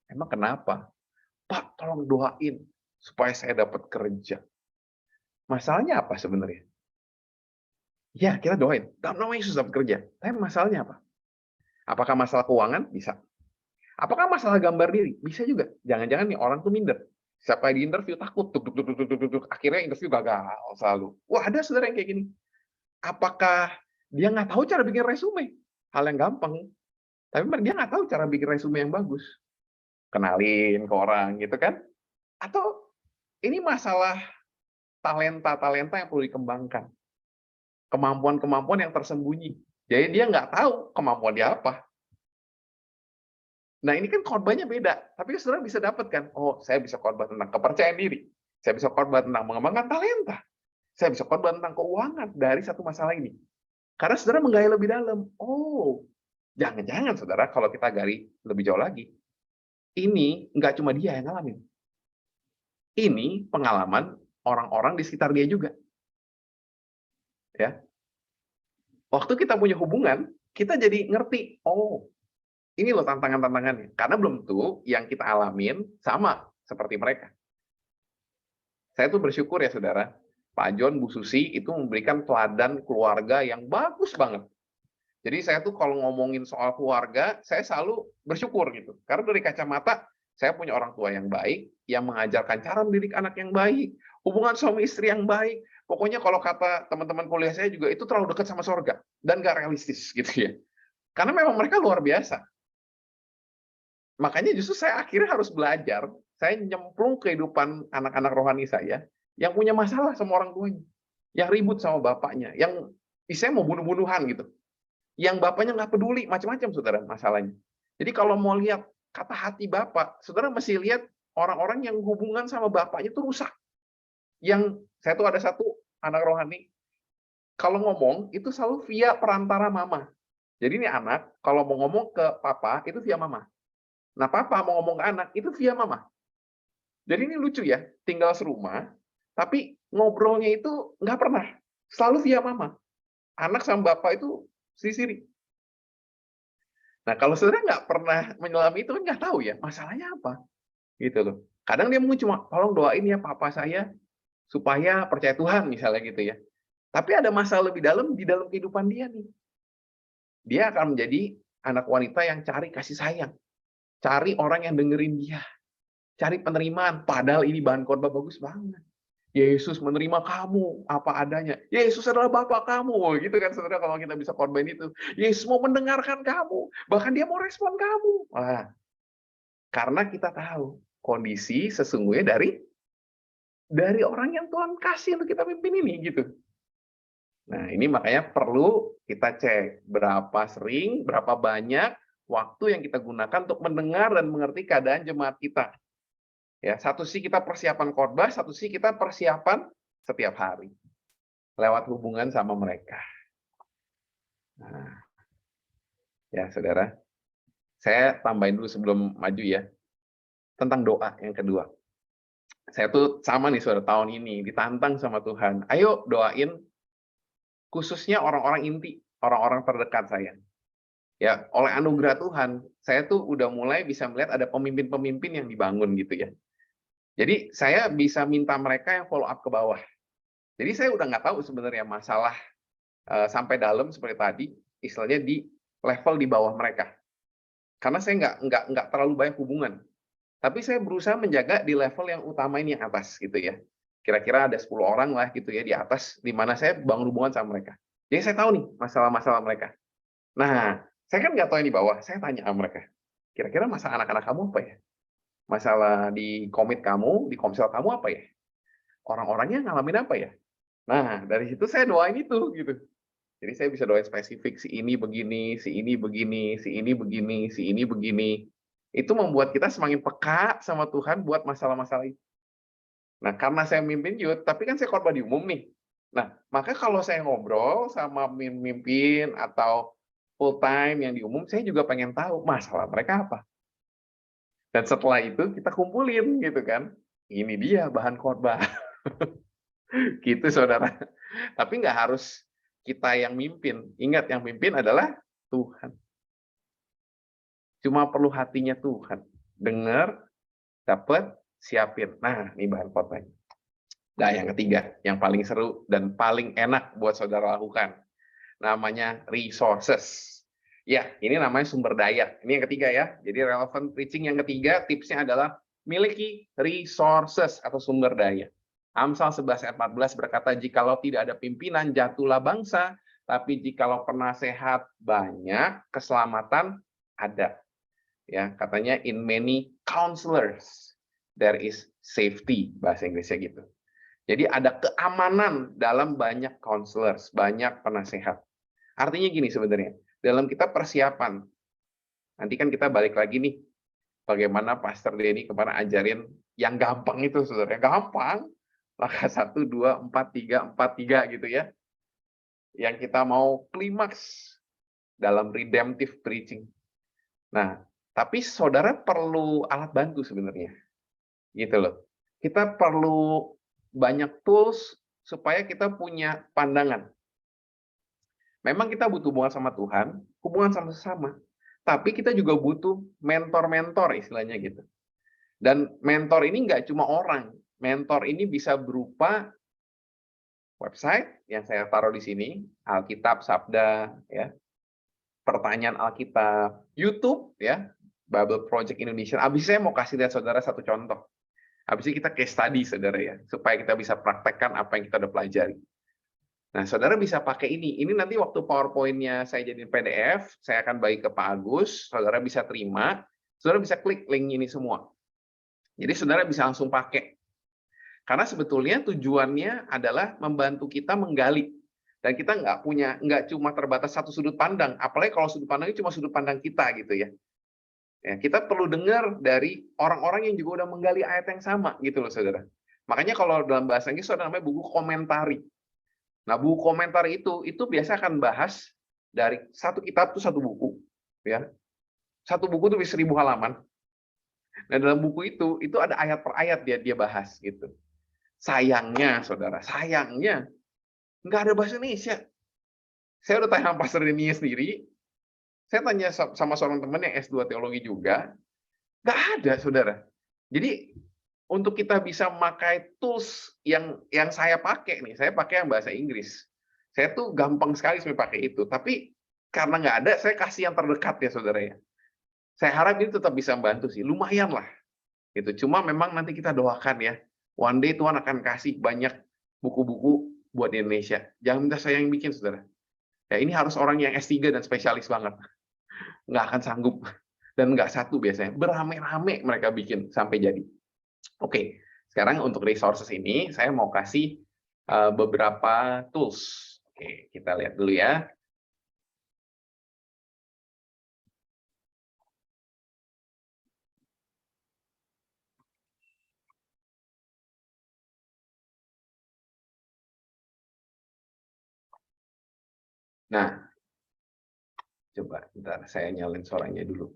"Emang kenapa?" "Pak, tolong doain supaya saya dapat kerja." Masalahnya apa sebenarnya? Ya, kita doain. Dalam nama Yesus dapat kerja. Tapi masalahnya apa? Apakah masalah keuangan? Bisa. Apakah masalah gambar diri? Bisa juga. Jangan-jangan nih orang tuh minder. Setiap kali di interview takut, tuk, tuk, tuk, tuk, tuk, tuk, tuk. Akhirnya interview gagal selalu. Wah, ada saudara yang kayak gini. Apakah dia nggak tahu cara bikin resume? Hal yang gampang. Tapi dia nggak tahu cara bikin resume yang bagus. Kenalin ke orang gitu kan. Atau ini masalah talenta-talenta yang perlu dikembangkan. Kemampuan-kemampuan yang tersembunyi. Jadi dia nggak tahu kemampuan dia apa. Nah, ini kan khotbahnya beda, tapi saudara bisa dapat kan, oh saya bisa khotbah tentang kepercayaan diri, saya bisa khotbah tentang mengembangkan talenta, saya bisa khotbah tentang keuangan dari satu masalah ini. Karena saudara menggali lebih dalam. Oh, jangan-jangan saudara kalau kita gali lebih jauh lagi, ini nggak cuma dia yang ngalamin. Ini pengalaman orang-orang di sekitar dia juga. Ya. Waktu kita punya hubungan, kita jadi ngerti, oh ini loh tantangan-tantangannya. Karena belum tentu yang kita alamin sama seperti mereka. Saya tuh bersyukur ya saudara, Pak John, Bu Susi itu memberikan teladan keluarga yang bagus banget. Jadi saya tuh kalau ngomongin soal keluarga, saya selalu bersyukur gitu. Karena dari kacamata, saya punya orang tua yang baik, yang mengajarkan cara mendidik anak yang baik, hubungan suami istri yang baik. Pokoknya kalau kata teman-teman kuliah saya juga itu terlalu dekat sama surga dan gak realistis gitu ya. Karena memang mereka luar biasa. Makanya justru saya akhirnya harus belajar, saya nyemplung kehidupan anak-anak rohani saya, yang punya masalah sama orang tuanya, yang ribut sama bapaknya, yang istilahnya mau bunuh-bunuhan gitu, yang bapaknya nggak peduli, macam-macam saudara masalahnya. Jadi kalau mau lihat kata hati bapak, saudara mesti lihat orang-orang yang hubungan sama bapaknya itu rusak. Yang saya tuh ada satu anak rohani, kalau ngomong itu selalu via perantara mama. Jadi ini anak, kalau mau ngomong ke papa, itu via mama. Nah, papa mau ngomong ke anak, itu via mama. Jadi ini lucu ya, tinggal serumah, tapi ngobrolnya itu nggak pernah. Selalu via mama. Anak sama bapak itu sendiri. Nah, kalau saudara nggak pernah menyelami itu, kan nggak tahu ya, masalahnya apa. Gitu loh. Kadang dia mungkin cuma, tolong doain ya papa saya, supaya percaya Tuhan, misalnya gitu ya. Tapi ada masalah lebih dalam di dalam kehidupan dia nih. dia akan menjadi anak wanita yang cari kasih sayang, cari orang yang dengerin dia, cari penerimaan. Padahal ini bahan khotbah bagus banget. Yesus menerima kamu apa adanya. Yesus adalah Bapa kamu, gitu kan saudara kalau kita bisa korban itu. Yesus mau mendengarkan kamu, bahkan dia mau respon kamu. Wah, karena kita tahu kondisi sesungguhnya dari orang yang Tuhan kasih untuk kita pimpin ini, gitu. Nah, ini makanya perlu kita cek berapa sering, berapa banyak waktu yang kita gunakan untuk mendengar dan mengerti keadaan jemaat kita. Ya, satu sih kita persiapan khotbah, satu sih kita persiapan setiap hari lewat hubungan sama mereka. Nah, ya saudara, saya tambahin dulu sebelum maju ya, tentang doa yang kedua. Saya tuh sama nih saudara, tahun ini ditantang sama Tuhan. Ayo doain khususnya orang-orang inti, orang-orang terdekat saya. Ya, oleh anugerah Tuhan, saya tuh udah mulai bisa melihat ada pemimpin-pemimpin yang dibangun gitu ya. Jadi saya bisa minta mereka yang follow up ke bawah. Jadi saya udah nggak tahu sebenarnya masalah sampai dalam seperti tadi, istilahnya di level di bawah mereka. Karena saya nggak terlalu banyak hubungan. Tapi saya berusaha menjaga di level yang utama ini yang atas gitu ya. Kira-kira ada 10 orang lah gitu ya di atas, di mana saya bangun hubungan sama mereka. Jadi saya tahu nih masalah-masalah mereka. Nah, saya kan nggak tahu yang di bawah, saya tanya sama mereka. Kira-kira masalah anak-anak kamu apa ya? Masalah di komit kamu, di komsel kamu apa ya? Orang-orangnya ngalamin apa ya? Nah, dari situ saya doain itu gitu. Jadi saya bisa doain spesifik, si ini begini, si ini begini, si ini begini, si ini begini. Itu membuat kita semakin peka sama Tuhan buat masalah-masalah itu. Nah, karena saya mimpin youth, tapi kan saya khotbah di umum nih. Nah, maka kalau saya ngobrol sama pemimpin atau full time yang di umum, saya juga pengen tahu masalah mereka apa. Dan setelah itu kita kumpulin gitu kan. Ini dia bahan khotbah. Gitu saudara. Tapi nggak harus kita yang mimpin. Ingat yang mimpin adalah Tuhan. Cuma perlu hatinya Tuhan. Dengar, dapat, siapin. Nah, ini bahan khotbah. Nah, yang ketiga, yang paling seru dan paling enak buat saudara lakukan. Namanya resources. Ya, ini namanya sumber daya. Ini yang ketiga ya. Jadi relevant preaching yang ketiga, tipsnya adalah miliki resources atau sumber daya. Amsal 11 ayat 14 berkata, jikalau tidak ada pimpinan, jatuhlah bangsa. Tapi jikalau penasehat banyak, keselamatan ada. Ya, katanya in many counselors, there is safety. Bahasa Inggrisnya gitu. Jadi ada keamanan dalam banyak counselors, banyak penasehat. Artinya gini sebenarnya, dalam kita persiapan, nanti kan kita balik lagi nih, bagaimana Pastor Denny kemarin ajarin yang gampang itu saudara, gampang, langkah 1, 2, 4, 3, 4, 3 gitu ya. Yang kita mau klimaks dalam redemptive preaching. Nah, tapi saudara perlu alat bantu sebenarnya, gitu loh. Kita perlu banyak tools supaya kita punya pandangan. Memang kita butuh hubungan sama Tuhan, hubungan sama sesama. Tapi kita juga butuh mentor-mentor istilahnya gitu. Dan mentor ini nggak cuma orang. Mentor ini bisa berupa website yang saya taruh di sini, Alkitab Sabda, ya, pertanyaan Alkitab, YouTube, ya, Bible Project Indonesia. Habis saya mau kasih lihat saudara satu contoh. Habis ini kita case study saudara ya, supaya kita bisa praktekkan apa yang kita udah pelajari. Nah, saudara bisa pakai ini. Ini nanti waktu PowerPoint-nya saya jadiin PDF, saya akan bagi ke Pak Agus, saudara bisa terima, saudara bisa klik link ini semua. Jadi saudara bisa langsung pakai. Karena sebetulnya tujuannya adalah membantu kita menggali. Dan kita nggak cuma terbatas satu sudut pandang, apalagi kalau sudut pandangnya cuma sudut pandang kita gitu ya. Ya, kita perlu dengar dari orang-orang yang juga udah menggali ayat yang sama gitu loh saudara. Makanya kalau dalam bahasa Inggris ada namanya buku komentari. Nah, buku komentar itu biasa akan bahas dari satu kitab itu satu buku, ya. Satu buku itu bisa 1000 halaman. Nah, dalam buku itu ada ayat per ayat dia bahas gitu. Sayangnya, saudara, sayangnya nggak ada bahasa Indonesia. Saya udah tanya sama Pastor Denny sendiri, saya tanya sama seorang teman yang S2 teologi juga, nggak ada, saudara. Jadi untuk kita bisa memakai tools yang saya pakai nih, saya pakai yang bahasa Inggris. Saya tuh gampang sekali sebenarnya pakai itu. Tapi karena nggak ada, saya kasih yang terdekat ya saudara ya. Saya harap ini tetap bisa membantu sih, lumayan lah. Gitu. Cuma memang nanti kita doakan ya, one day Tuhan akan kasih banyak buku-buku buat Indonesia. Jangan minta saya yang bikin, saudara. Ya, ini harus orang yang S3 dan spesialis banget. Nggak akan sanggup. Dan nggak satu biasanya. Berame-rame mereka bikin sampai jadi. Oke, sekarang untuk resources ini, saya mau kasih beberapa tools. Oke, kita lihat dulu ya. Nah, coba bentar, saya nyalain suaranya dulu.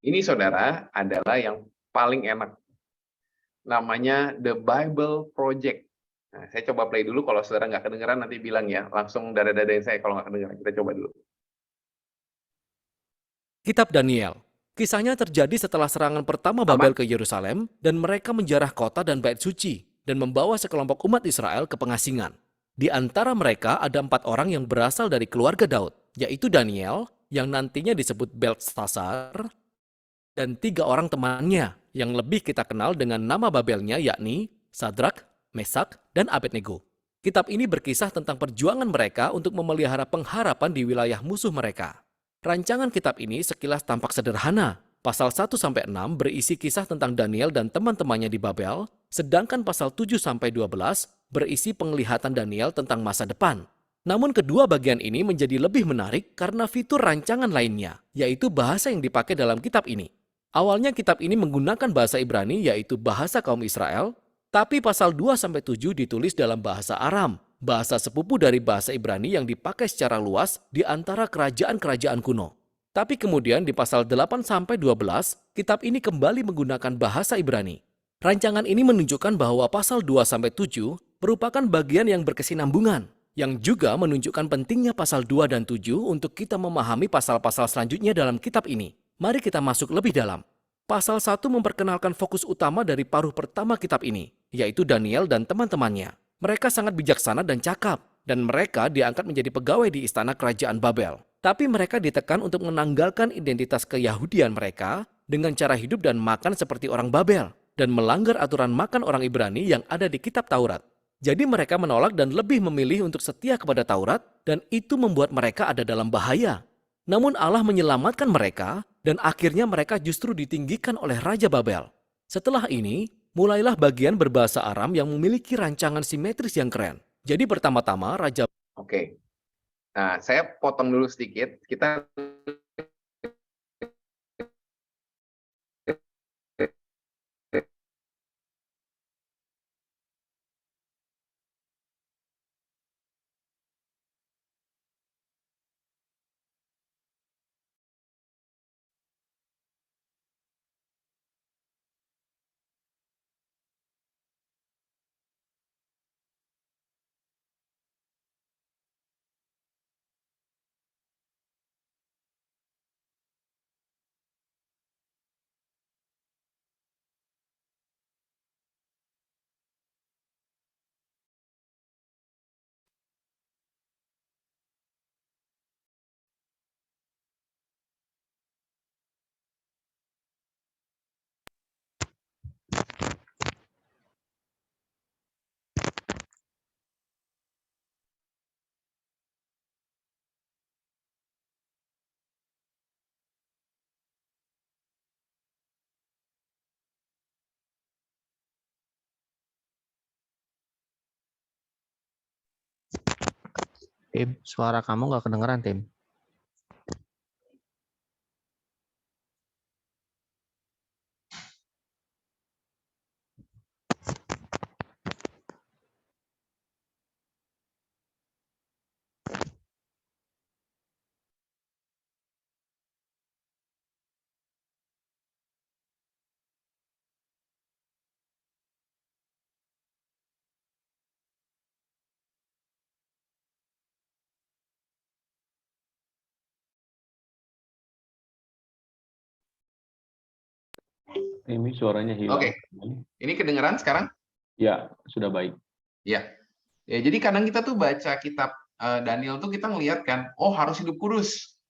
Ini saudara adalah yang paling enak. Namanya The Bible Project. Nah, saya coba play dulu, kalau saudara nggak kedengeran nanti bilang ya, langsung dada-dadain saya kalau nggak kedengeran. Kita coba dulu. Kitab Daniel. Kisahnya terjadi setelah serangan pertama Babel ke Yerusalem dan mereka menjarah kota dan bait suci dan membawa sekelompok umat Israel ke pengasingan. Di antara mereka ada 4 orang yang berasal dari keluarga Daud, yaitu Daniel yang nantinya disebut Beltsasar dan 3 orang temannya yang lebih kita kenal dengan nama Babelnya yakni Sadrak, Mesak, dan Abednego. Kitab ini berkisah tentang perjuangan mereka untuk memelihara pengharapan di wilayah musuh mereka. Rancangan kitab ini sekilas tampak sederhana. Pasal 1-6 berisi kisah tentang Daniel dan teman-temannya di Babel, sedangkan pasal 7-12 berisi penglihatan Daniel tentang masa depan. Namun kedua bagian ini menjadi lebih menarik karena fitur rancangan lainnya, yaitu bahasa yang dipakai dalam kitab ini. Awalnya kitab ini menggunakan bahasa Ibrani yaitu bahasa kaum Israel, tapi pasal 2-7 ditulis dalam bahasa Aram, bahasa sepupu dari bahasa Ibrani yang dipakai secara luas di antara kerajaan-kerajaan kuno. Tapi kemudian di pasal 8-12, kitab ini kembali menggunakan bahasa Ibrani. Rancangan ini menunjukkan bahwa pasal 2-7 merupakan bagian yang berkesinambungan, yang juga menunjukkan pentingnya pasal 2 dan 7 untuk kita memahami pasal-pasal selanjutnya dalam kitab ini. Mari kita masuk lebih dalam. Pasal 1 memperkenalkan fokus utama dari paruh pertama kitab ini, yaitu Daniel dan teman-temannya. Mereka sangat bijaksana dan cakap, dan mereka diangkat menjadi pegawai di istana kerajaan Babel. Tapi mereka ditekan untuk menanggalkan identitas keyahudian mereka dengan cara hidup dan makan seperti orang Babel, dan melanggar aturan makan orang Ibrani yang ada di kitab Taurat. Jadi mereka menolak dan lebih memilih untuk setia kepada Taurat, dan itu membuat mereka ada dalam bahaya. Namun Allah menyelamatkan mereka, dan akhirnya mereka justru ditinggikan oleh Raja Babel. Setelah ini, mulailah bagian berbahasa Aram yang memiliki rancangan simetris yang keren. Jadi pertama-tama Raja... Oke, nah saya potong dulu sedikit. Kita Tim, suara kamu nggak kedengeran, Tim. Ini suaranya hilang. Oke. Ini kedengeran sekarang? Ya, sudah baik. Ya. Ya, jadi kadang kita tuh baca kitab Daniel tuh kita ngelihat kan, oh harus hidup kudus,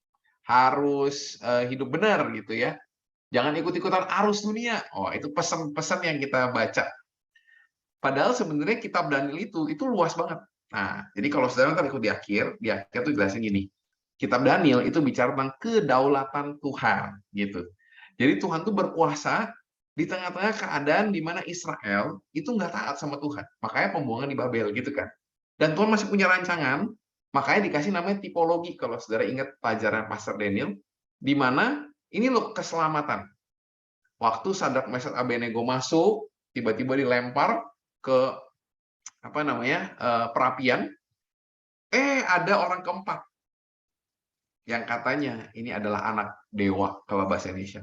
harus hidup benar gitu ya. Jangan ikut-ikutan arus dunia. Oh, itu pesan-pesan yang kita baca. Padahal sebenarnya kitab Daniel itu luas banget. Nah, jadi kalau saudara ntar ikut di akhir tuh jelasin gini. Kitab Daniel itu bicara tentang kedaulatan Tuhan, gitu. Jadi Tuhan tuh berkuasa di tengah-tengah keadaan di mana Israel itu nggak taat sama Tuhan. Makanya pembuangan di Babel, gitu kan. Dan Tuhan masih punya rancangan, makanya dikasih namanya tipologi, kalau saudara ingat pelajaran Pastor Daniel, di mana ini loh keselamatan. Waktu Sadrak Mesak Abednego masuk, tiba-tiba dilempar ke perapian, ada orang keempat yang katanya ini adalah anak dewa kalau bahasa Indonesia.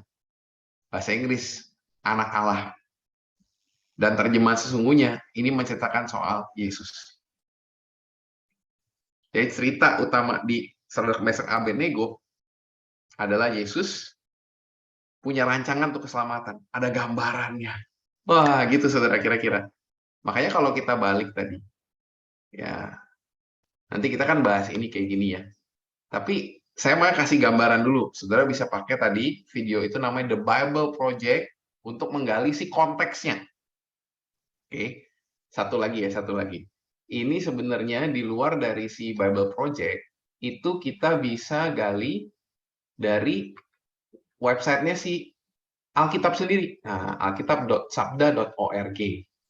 Bahasa Inggris, anak Allah. Dan terjemahan sesungguhnya ini menceritakan soal Yesus. Jadi cerita utama di Sadrak Mesak Abednego adalah Yesus punya rancangan untuk keselamatan. Ada gambarannya. Wah, gitu saudara kira-kira. Makanya kalau kita balik tadi, ya nanti kita kan bahas ini kayak gini ya. Tapi saya mau kasih gambaran dulu. Saudara bisa pakai tadi video itu namanya The Bible Project untuk menggali si konteksnya. Oke. Satu lagi. Ini sebenarnya di luar dari si Bible Project, itu kita bisa gali dari websitenya si Alkitab sendiri. Nah, alkitab.sabda.org.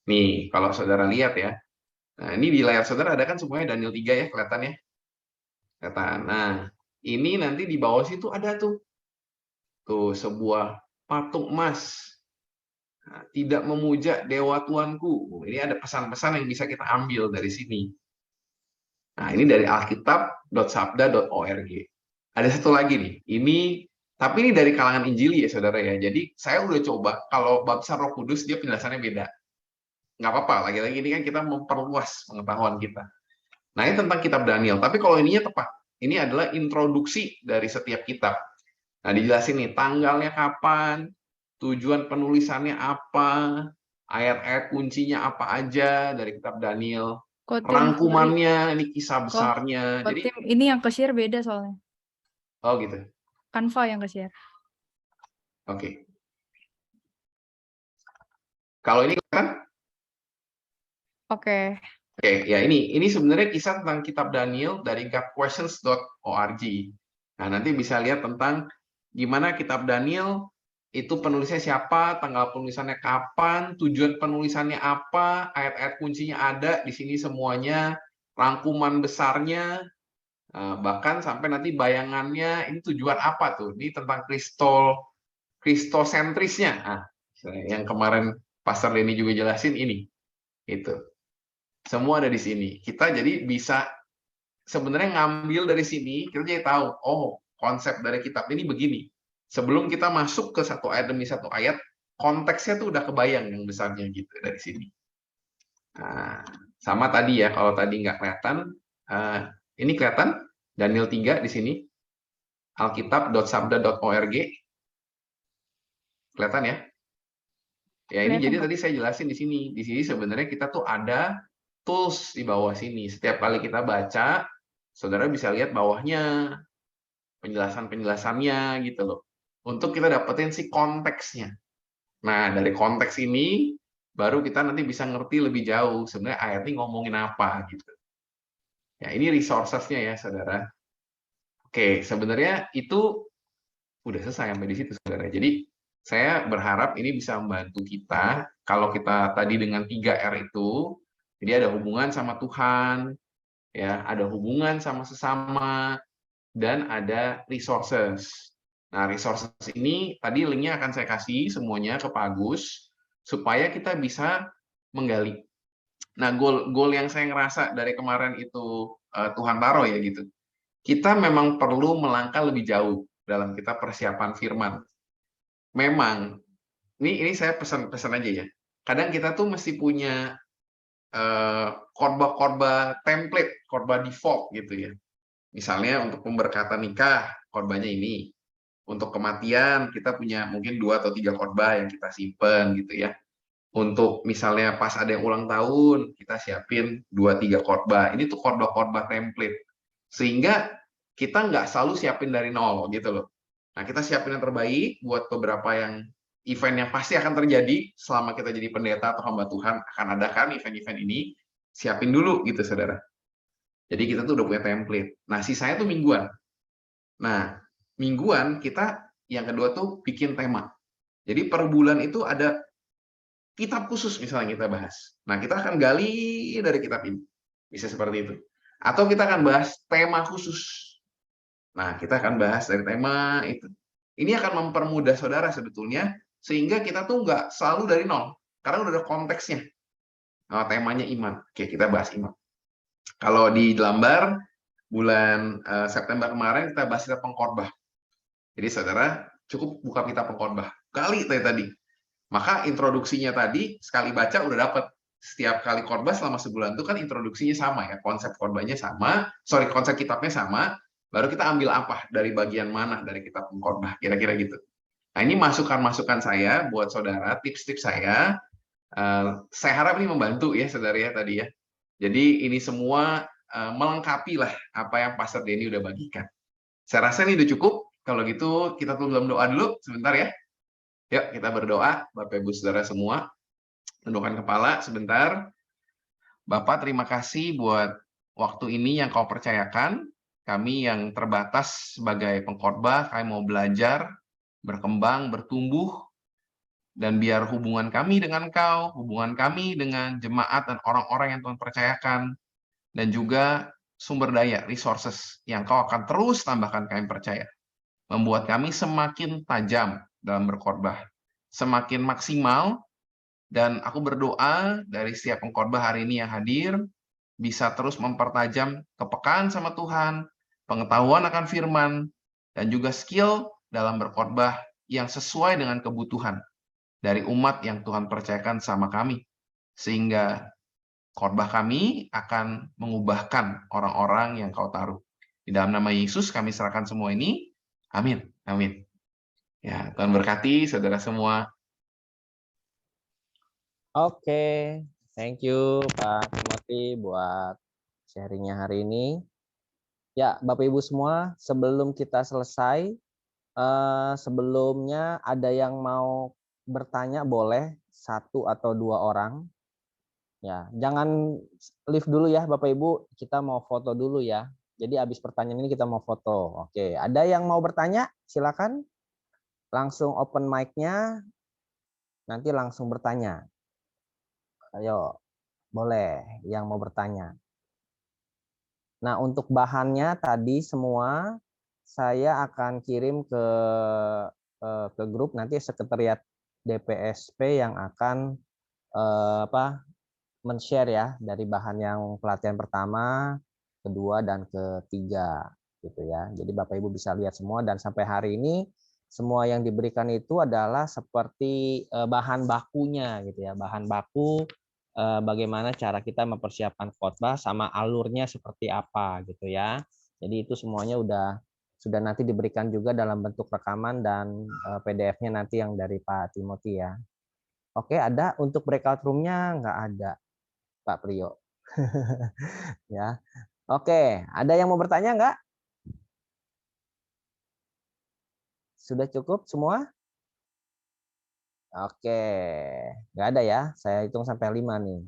Nih, kalau saudara lihat ya. Nah, ini di layar saudara ada kan semuanya Daniel 3 ya, kelihatan ya. Kelihatan. Nah, ini nanti di bawah situ ada tuh sebuah patung emas. Nah, tidak memuja dewa Tuanku. Ini ada pesan-pesan yang bisa kita ambil dari sini. Nah, ini dari alkitab.sabda.org. Ada satu lagi nih. Tapi ini dari kalangan Injili ya, saudara ya. Jadi saya udah coba, kalau baptisan Roh Kudus dia penjelasannya beda. Nggak apa-apa, lagi-lagi ini kan kita memperluas pengetahuan kita. Nah, ini tentang kitab Daniel. Tapi kalau ininya tepat. Ini adalah introduksi dari setiap kitab. Nah, dijelasin nih, tanggalnya kapan, tujuan penulisannya apa, ayat-ayat kuncinya apa aja dari kitab Daniel, rangkumannya, ini kisah besarnya. Jadi, Tim, ini yang ke-share beda soalnya. oh gitu. Canva yang ke-share. Oke. Kalau ini kan? Oke. Oke, ya ini sebenarnya kisah tentang kitab Daniel dari godquestions.org. Nah, nanti bisa lihat tentang gimana kitab Daniel itu penulisnya siapa, tanggal penulisannya kapan, tujuan penulisannya apa, ayat-ayat kuncinya ada di sini semuanya, rangkuman besarnya, bahkan sampai nanti bayangannya ini tujuan apa tuh? Ini tentang kristosentrisnya. Nah, yang kemarin Pastor Denny juga jelasin ini. Itu. Semua ada di sini. Kita jadi bisa sebenarnya ngambil dari sini, kita jadi tahu, oh, konsep dari kitab ini begini. Sebelum kita masuk ke satu ayat demi satu ayat, konteksnya tuh udah kebayang yang besarnya gitu dari sini. Nah, sama tadi ya, kalau tadi nggak kelihatan, ini kelihatan Daniel 3 di sini, alkitab.sabda.org. Kelihatan ya? Ya, ini jadi tadi saya jelasin di sini. Di sini sebenarnya kita tuh ada tools di bawah sini. Setiap kali kita baca, saudara bisa lihat bawahnya, penjelasan-penjelasannya gitu loh. Untuk kita dapetin si konteksnya. Nah, dari konteks ini, baru kita nanti bisa ngerti lebih jauh sebenarnya ayat ini ngomongin apa gitu. Ya, ini resources-nya ya, saudara. Oke, sebenarnya itu udah selesai sampai di situ, saudara. Jadi, saya berharap ini bisa membantu kita, kalau kita tadi dengan 3R itu, jadi ada hubungan sama Tuhan, ya, ada hubungan sama sesama, dan ada resources. Nah, resources ini tadi linknya akan saya kasih semuanya ke Pak Agus, supaya kita bisa menggali. Nah, goal yang saya ngerasa dari kemarin itu Tuhan taruh ya gitu. Kita memang perlu melangkah lebih jauh dalam kita persiapan firman. Memang, ini saya pesan aja ya. Kadang kita tuh mesti punya khotbah template, khotbah default gitu ya. Misalnya untuk pemberkatan nikah, khotbahnya ini. Untuk kematian, kita punya mungkin 2 atau 3 khotbah yang kita simpen gitu ya. Untuk misalnya pas ada yang ulang tahun, kita siapin 2-3 khotbah. Ini tuh khotbah template. Sehingga kita nggak selalu siapin dari nol gitu loh. Nah, kita siapin yang terbaik buat beberapa event yang pasti akan terjadi selama kita jadi pendeta atau hamba Tuhan, akan adakan event-event ini, siapin dulu gitu saudara. Jadi kita tuh udah punya template. Nah, sisanya tuh mingguan. Nah, mingguan kita yang kedua tuh bikin tema. Jadi per bulan itu ada kitab khusus misalnya kita bahas. Nah, kita akan gali dari kitab ini. Bisa seperti itu. Atau kita akan bahas tema khusus. Nah, kita akan bahas dari tema itu. Ini akan mempermudah saudara sebetulnya, sehingga kita tuh nggak selalu dari nol. Karena udah ada konteksnya. Nah, temanya iman. Oke, kita bahas iman. Kalau di Lambar, bulan September kemarin kita bahas kitab pengkhotbah. Jadi saudara cukup buka kitab pengkhotbah. Kali tadi. Maka introduksinya tadi, sekali baca udah dapat. Setiap kali khotbah selama sebulan itu kan introduksinya sama ya. Konsep khotbahnya sama, konsep kitabnya sama, baru kita ambil apa dari bagian mana dari kitab pengkhotbah, kira-kira gitu. Nah, ini masukan-masukan saya buat saudara, tips-tips saya. Saya harap ini membantu ya saudara ya tadi ya. Jadi ini semua melengkapi lah apa yang Pastor Denny udah bagikan. Saya rasa ini udah cukup. Kalau gitu kita tutup dalam doa dulu sebentar ya. Yuk kita berdoa, Bapak Ibu Saudara semua. Tundukkan kepala sebentar. Bapak, terima kasih buat waktu ini yang kau percayakan. Kami yang terbatas sebagai pengkhotbah, kami mau belajar, berkembang, bertumbuh, dan biar hubungan kami dengan kau, hubungan kami dengan jemaat dan orang-orang yang Tuhan percayakan, dan juga sumber daya, resources, yang kau akan terus tambahkan kami percaya. Membuat kami semakin tajam dalam berkhotbah, semakin maksimal. Dan aku berdoa dari setiap pengkhotbah hari ini yang hadir, bisa terus mempertajam kepekaan sama Tuhan, pengetahuan akan firman, dan juga skill dalam berkhotbah yang sesuai dengan kebutuhan dari umat yang Tuhan percayakan sama kami. Sehingga khotbah kami akan mengubahkan orang-orang yang kau taruh. Di dalam nama Yesus kami serahkan semua ini. Amin. Amin. Ya, Tuhan berkati saudara semua. Oke, thank you Pak Timothy buat sharingnya hari ini. Ya, Bapak Ibu semua, sebelum kita selesai, sebelumnya ada yang mau bertanya boleh 1 atau 2 orang. Ya, jangan live dulu ya Bapak Ibu, kita mau foto dulu ya. Jadi habis pertanyaan ini kita mau foto. Oke, ada yang mau bertanya? Silakan. Langsung open mic-nya, nanti langsung bertanya. Ayo, boleh yang mau bertanya. Nah, untuk bahannya tadi semua saya akan kirim ke grup, nanti sekretariat DPSP yang akan men-share ya dari bahan yang pelatihan pertama, kedua dan ketiga gitu ya. Jadi Bapak Ibu bisa lihat semua, dan sampai hari ini semua yang diberikan itu adalah seperti bahan bakunya gitu ya, bahan baku bagaimana cara kita mempersiapkan khotbah sama alurnya seperti apa gitu ya. Jadi itu semuanya sudah nanti diberikan juga dalam bentuk rekaman dan PDF-nya nanti yang dari Pak Timothy ya. Oke, ada untuk breakout room-nya nggak ada, Pak Priyo. Ya. Oke, ada yang mau bertanya nggak? Sudah cukup semua? Oke, nggak ada ya. Saya hitung sampai 5 nih.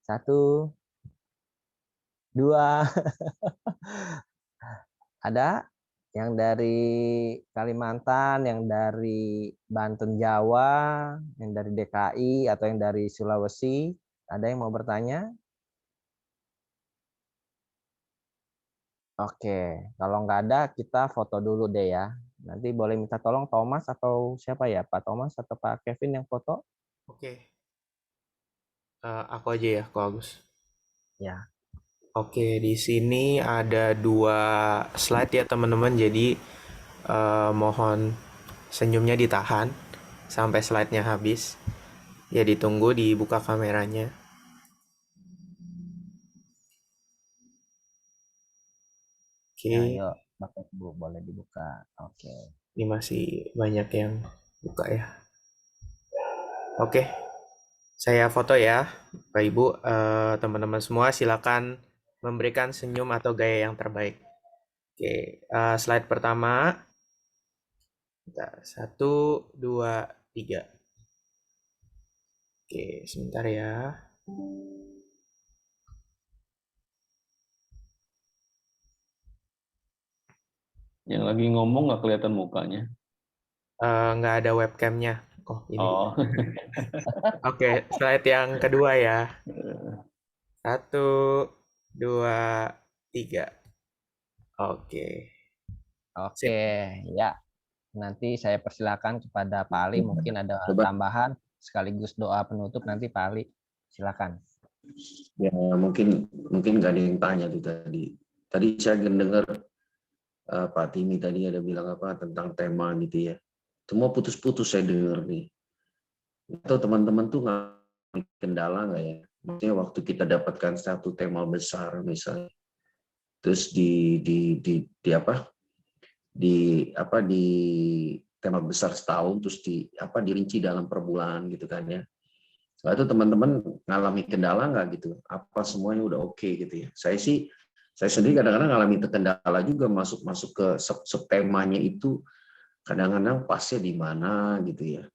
1, 2, ada yang dari Kalimantan, yang dari Banten Jawa, yang dari DKI, atau yang dari Sulawesi. Ada yang mau bertanya? Oke, kalau nggak ada kita foto dulu deh ya. Nanti boleh minta tolong Thomas atau siapa ya, Pak Thomas atau Pak Kevin yang foto? Oke, aku aja ya, Ko Agus. Ya. Oke, di sini ada 2 slide ya teman-teman. Jadi mohon senyumnya ditahan sampai slide-nya habis. Ya ditunggu dibuka kameranya. Oke, Ya, yuk, Bapak Ibu boleh dibuka. Oke. ini masih banyak yang buka ya. Oke, saya foto ya, Bapak Ibu, teman-teman semua silakan memberikan senyum atau gaya yang terbaik. Oke, slide pertama. Bentar, 1, 2, 3. Oke, sebentar ya. Yang lagi ngomong nggak kelihatan mukanya. Nggak ada webcamnya. Oh, ini. Oh, Oke, slide yang kedua ya. 1, 2, 3. Oke. Oke, ya. Nanti saya persilakan kepada Pak Ali, mungkin ada Coba. tambahan sekaligus doa penutup nanti Pak Ali. Silakan. Ya, mungkin nggak ada yang tanya tuh tadi. Tadi saya dengar Pak Timi tadi ada bilang apa tentang tema gitu ya. Semua putus-putus saya dengar nih. Atau teman-teman tuh nggak kendala nggak ya? Maksudnya waktu kita dapatkan satu tema besar misalnya, terus di tema besar setahun, terus dirinci dalam per bulan gitu kan ya. Nah, itu teman-teman ngalami kendala nggak gitu? Apa semuanya udah oke gitu ya? Saya sendiri kadang-kadang ngalami kendala juga masuk ke subtemanya itu, kadang-kadang pasnya di mana gitu ya.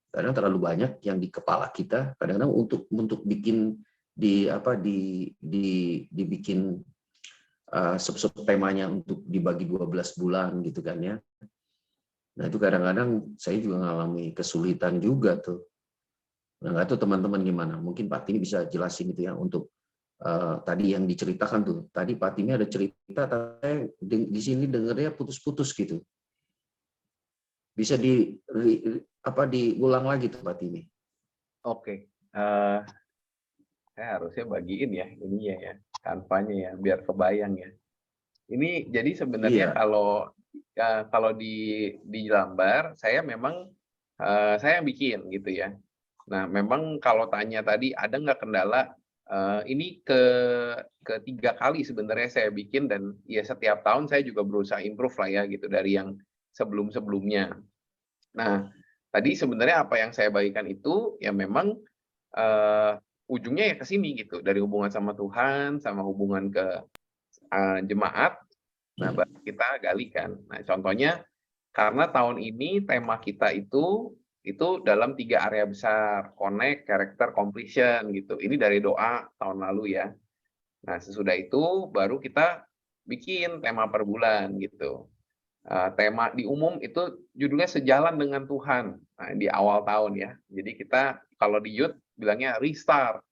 Kadang terlalu banyak yang di kepala kita, kadang-kadang untuk bikin dibikin subtemanya untuk dibagi 12 bulan gitu kan ya. Nah, itu kadang-kadang saya juga ngalami kesulitan juga tuh. Nah, nggak tahu teman-teman gimana. Mungkin Pak Timi bisa jelasin itu ya untuk tadi yang diceritakan tuh. Tadi Pak Timi ada cerita, tapi di sini dengarnya putus-putus gitu. Bisa diulang lagi tuh Pak Timi. Oke, saya harusnya bagiin ya ininya ya, kanvanya ya, biar kebayang ya. Ini jadi sebenarnya kalau di lambar saya memang saya yang bikin gitu ya. Nah, memang kalau tanya tadi ada nggak kendala, ini ketiga kali sebenarnya saya bikin dan ya setiap tahun saya juga berusaha improve lah ya gitu dari yang sebelum-sebelumnya. Nah, tadi sebenarnya apa yang saya bagikan itu ya memang ujungnya ya ke sini gitu, dari hubungan sama Tuhan, sama hubungan ke jemaat. Nah, baru kita gali kan. Nah, contohnya karena tahun ini tema kita itu dalam 3 area besar, connect, character, completion gitu. Ini dari doa tahun lalu ya. Nah, sesudah itu baru kita bikin tema per bulan gitu. Tema di umum itu judulnya Sejalan dengan Tuhan. Nah, di awal tahun ya. Jadi kita kalau di youth bilangnya restart.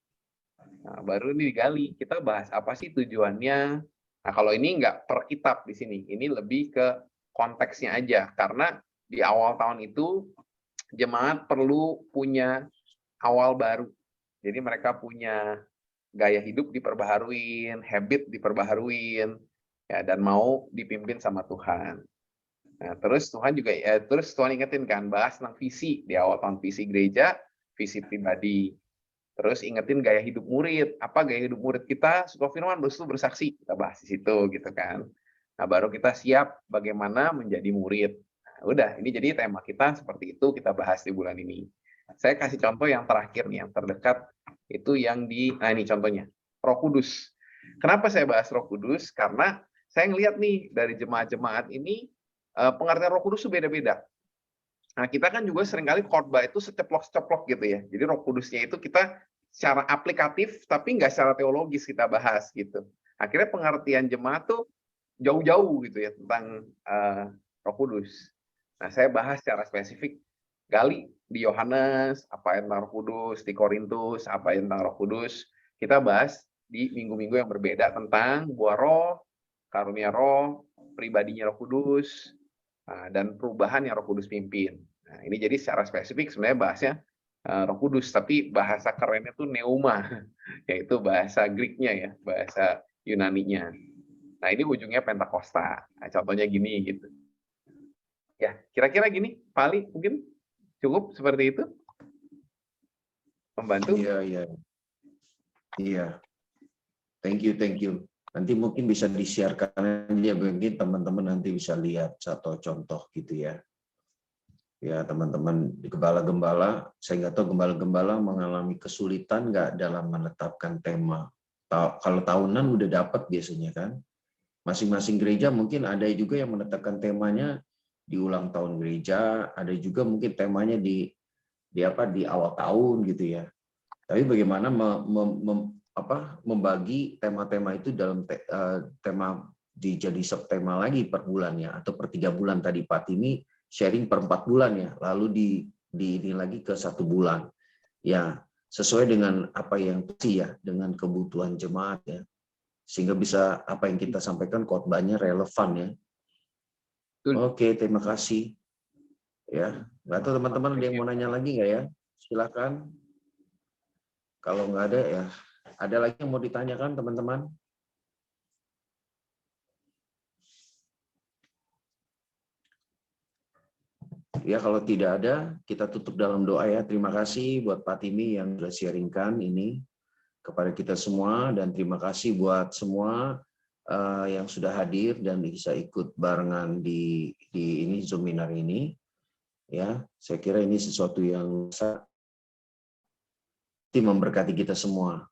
Nah, baru ini digali, kita bahas apa sih tujuannya. Nah, kalau ini nggak per kitab di sini, ini lebih ke konteksnya aja. Karena di awal tahun itu jemaat perlu punya awal baru. Jadi mereka punya gaya hidup diperbaharuin, habit diperbaharuin, ya, dan mau dipimpin sama Tuhan. Nah, terus Tuhan ingetin kan, bahas tentang visi di awal tahun, visi gereja, visi pribadi. Terus ingetin gaya hidup murid. Apa gaya hidup murid kita? Suka firman, bersatu, bersaksi. Kita bahas di situ gitu kan. Nah, baru kita siap bagaimana menjadi murid. Nah, udah, ini jadi tema kita seperti itu kita bahas di bulan ini. Saya kasih contoh yang terakhir nih, yang terdekat itu yang nah ini contohnya, Roh Kudus. Kenapa saya bahas Roh Kudus? Karena saya ngelihat nih dari jemaat-jemaat ini pengertian Roh Kudus itu beda-beda. Nah, kita kan juga seringkali khotbah itu seceplok-ceplok gitu ya. Jadi Roh Kudusnya itu kita secara aplikatif, tapi nggak secara teologis kita bahas gitu. Akhirnya pengertian jemaat tuh jauh-jauh gitu ya tentang Roh Kudus. Nah, saya bahas secara spesifik, gali di Yohanes, apa yang tentang Roh Kudus, di Korintus, apa yang tentang Roh Kudus. Kita bahas di minggu-minggu yang berbeda tentang buah roh, karunia roh, pribadinya Roh Kudus, dan perubahan yang Roh Kudus pimpin. Nah, ini jadi secara spesifik sebenarnya bahasnya Roh Kudus, tapi bahasa kerennya tuh pneuma, yaitu bahasa Greek-nya ya, bahasa Yunani-nya. Nah, ini ujungnya Pentakosta. Nah, contohnya gini gitu. Ya, kira-kira gini, Pak Ali mungkin cukup seperti itu? Membantu? Iya. Thank you. Nanti mungkin bisa disiarkan aja, mungkin teman-teman nanti bisa lihat satu contoh gitu ya. Ya teman-teman, gembala-gembala, saya nggak tahu gembala-gembala mengalami kesulitan nggak dalam menetapkan tema kalau tahunan udah dapat biasanya kan. Masing-masing gereja mungkin ada juga yang menetapkan temanya di ulang tahun gereja, ada juga mungkin temanya di awal tahun gitu ya. Tapi bagaimana membagi tema-tema itu dalam tema jadi subtema lagi per bulannya atau per 3 bulan tadi Pak Timi sharing per 4 bulan ya, lalu ini lagi ke 1 bulan ya, sesuai dengan apa yang ya, dengan kebutuhan jemaat ya, sehingga bisa apa yang kita sampaikan khotbahnya relevan ya. Oke, terima kasih ya. Nggak tahu teman-teman ada yang mau nanya lagi nggak ya? Silakan. Kalau nggak ada ya, ada lagi yang mau ditanyakan teman-teman? Ya, kalau tidak ada, kita tutup dalam doa ya. Terima kasih buat Pak Timi yang sudah sharingkan ini kepada kita semua, dan terima kasih buat semua yang sudah hadir dan bisa ikut barengan di ini Zoominar ini. Ya, saya kira ini sesuatu yang memberkati kita semua.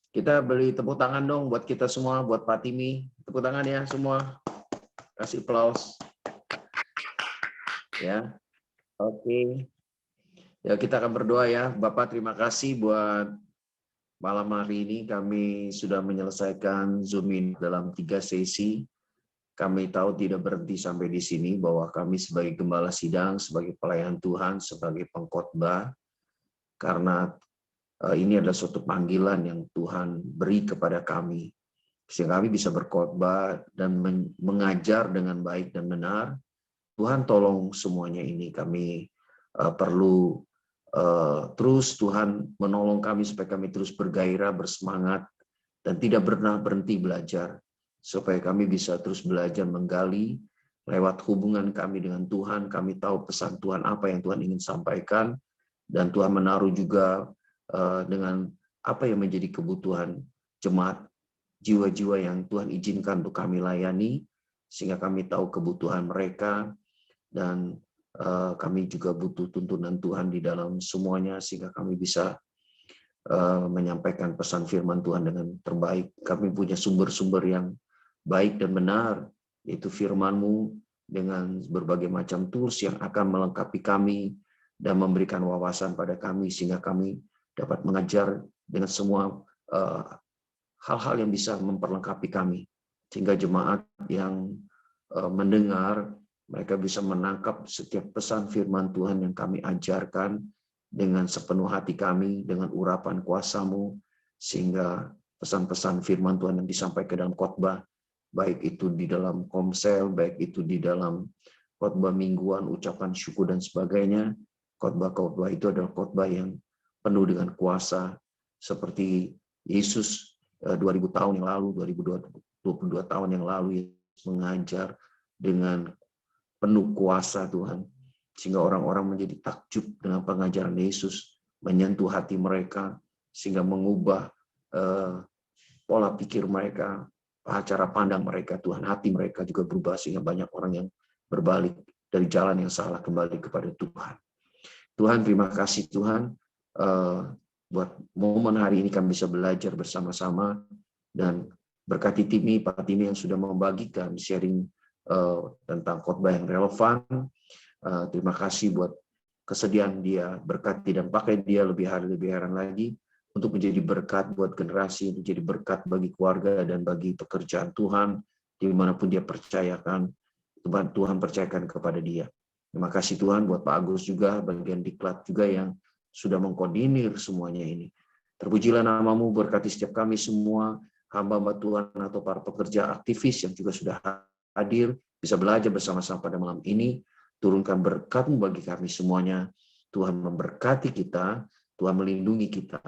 Kita beri tepuk tangan dong buat kita semua, buat Pak Timi. Tepuk tangan ya semua. Kasih aplaus. Ya, oke. Ya, kita akan berdoa ya. Bapak, terima kasih buat malam hari ini. Kami sudah menyelesaikan Zoom in dalam 3 sesi. Kami tahu tidak berhenti sampai di sini, bahwa kami sebagai gembala sidang, sebagai pelayan Tuhan, sebagai pengkhotbah, karena ini adalah suatu panggilan yang Tuhan beri kepada kami, sehingga kami bisa berkhotbah dan mengajar dengan baik dan benar. Tuhan tolong semuanya ini, kami perlu terus Tuhan menolong kami supaya kami terus bergairah, bersemangat, dan tidak pernah berhenti belajar, supaya kami bisa terus belajar menggali lewat hubungan kami dengan Tuhan. Kami tahu pesan Tuhan apa yang Tuhan ingin sampaikan, dan Tuhan menaruh juga dengan apa yang menjadi kebutuhan jemaat, jiwa-jiwa yang Tuhan izinkan untuk kami layani, sehingga kami tahu kebutuhan mereka, dan kami juga butuh tuntunan Tuhan di dalam semuanya, sehingga kami bisa menyampaikan pesan firman Tuhan dengan terbaik. Kami punya sumber-sumber yang baik dan benar, yaitu firman-Mu, dengan berbagai macam tools yang akan melengkapi kami dan memberikan wawasan pada kami, sehingga kami dapat mengajar dengan semua hal-hal yang bisa memperlengkapi kami, sehingga jemaat yang mendengar, mereka bisa menangkap setiap pesan firman Tuhan yang kami ajarkan dengan sepenuh hati kami, dengan urapan kuasa-Mu, sehingga pesan-pesan firman Tuhan yang disampaikan dalam khotbah, baik itu di dalam komsel, baik itu di dalam khotbah mingguan, ucapan syukur dan sebagainya, khotbah-khotbah itu adalah khotbah yang penuh dengan kuasa, seperti Yesus 2000 tahun yang lalu, 2022 tahun yang lalu, Yesus mengajar dengan penuh kuasa Tuhan, sehingga orang-orang menjadi takjub dengan pengajaran Yesus, menyentuh hati mereka, sehingga mengubah pola pikir mereka, cara pandang mereka, Tuhan, hati mereka juga berubah, sehingga banyak orang yang berbalik dari jalan yang salah kembali kepada Tuhan. Tuhan, terima kasih Tuhan, buat momen hari ini kami bisa belajar bersama-sama, dan berkati Pak Timi yang sudah membagikan sharing tentang khotbah yang relevan. Terima kasih buat kesediaan dia, berkati dan pakai dia lebih hari lagi untuk menjadi berkat buat generasi, menjadi berkat bagi keluarga dan bagi pekerjaan Tuhan dimanapun dia percayakan, Tuhan percayakan kepada dia. Terima kasih Tuhan buat Pak Agus juga, bagian diklat juga yang sudah mengkoordinir semuanya ini. Terpujilah nama-Mu, berkati setiap kami semua, hamba-hamba Tuhan atau para pekerja aktivis yang juga sudah hadir, bisa belajar bersama-sama pada malam ini. Turunkan berkat-Mu bagi kami semuanya. Tuhan memberkati kita, Tuhan melindungi kita,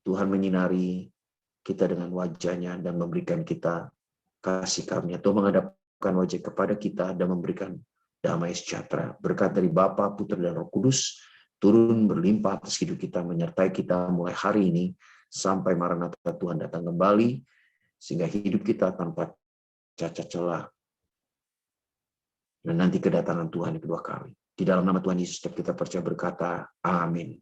Tuhan menyinari kita dengan wajah-Nya dan memberikan kita kasih karunia. Tuhan menghadapkan wajah kepada kita dan memberikan damai sejahtera. Berkat dari Bapa, Putra, dan Roh Kudus turun berlimpah atas hidup kita, menyertai kita mulai hari ini sampai Maranatha Tuhan datang kembali, sehingga hidup kita tanpa cacat celah. Dan nanti kedatangan Tuhan kedua kali. Di dalam nama Tuhan Yesus kita percaya berkata, amin.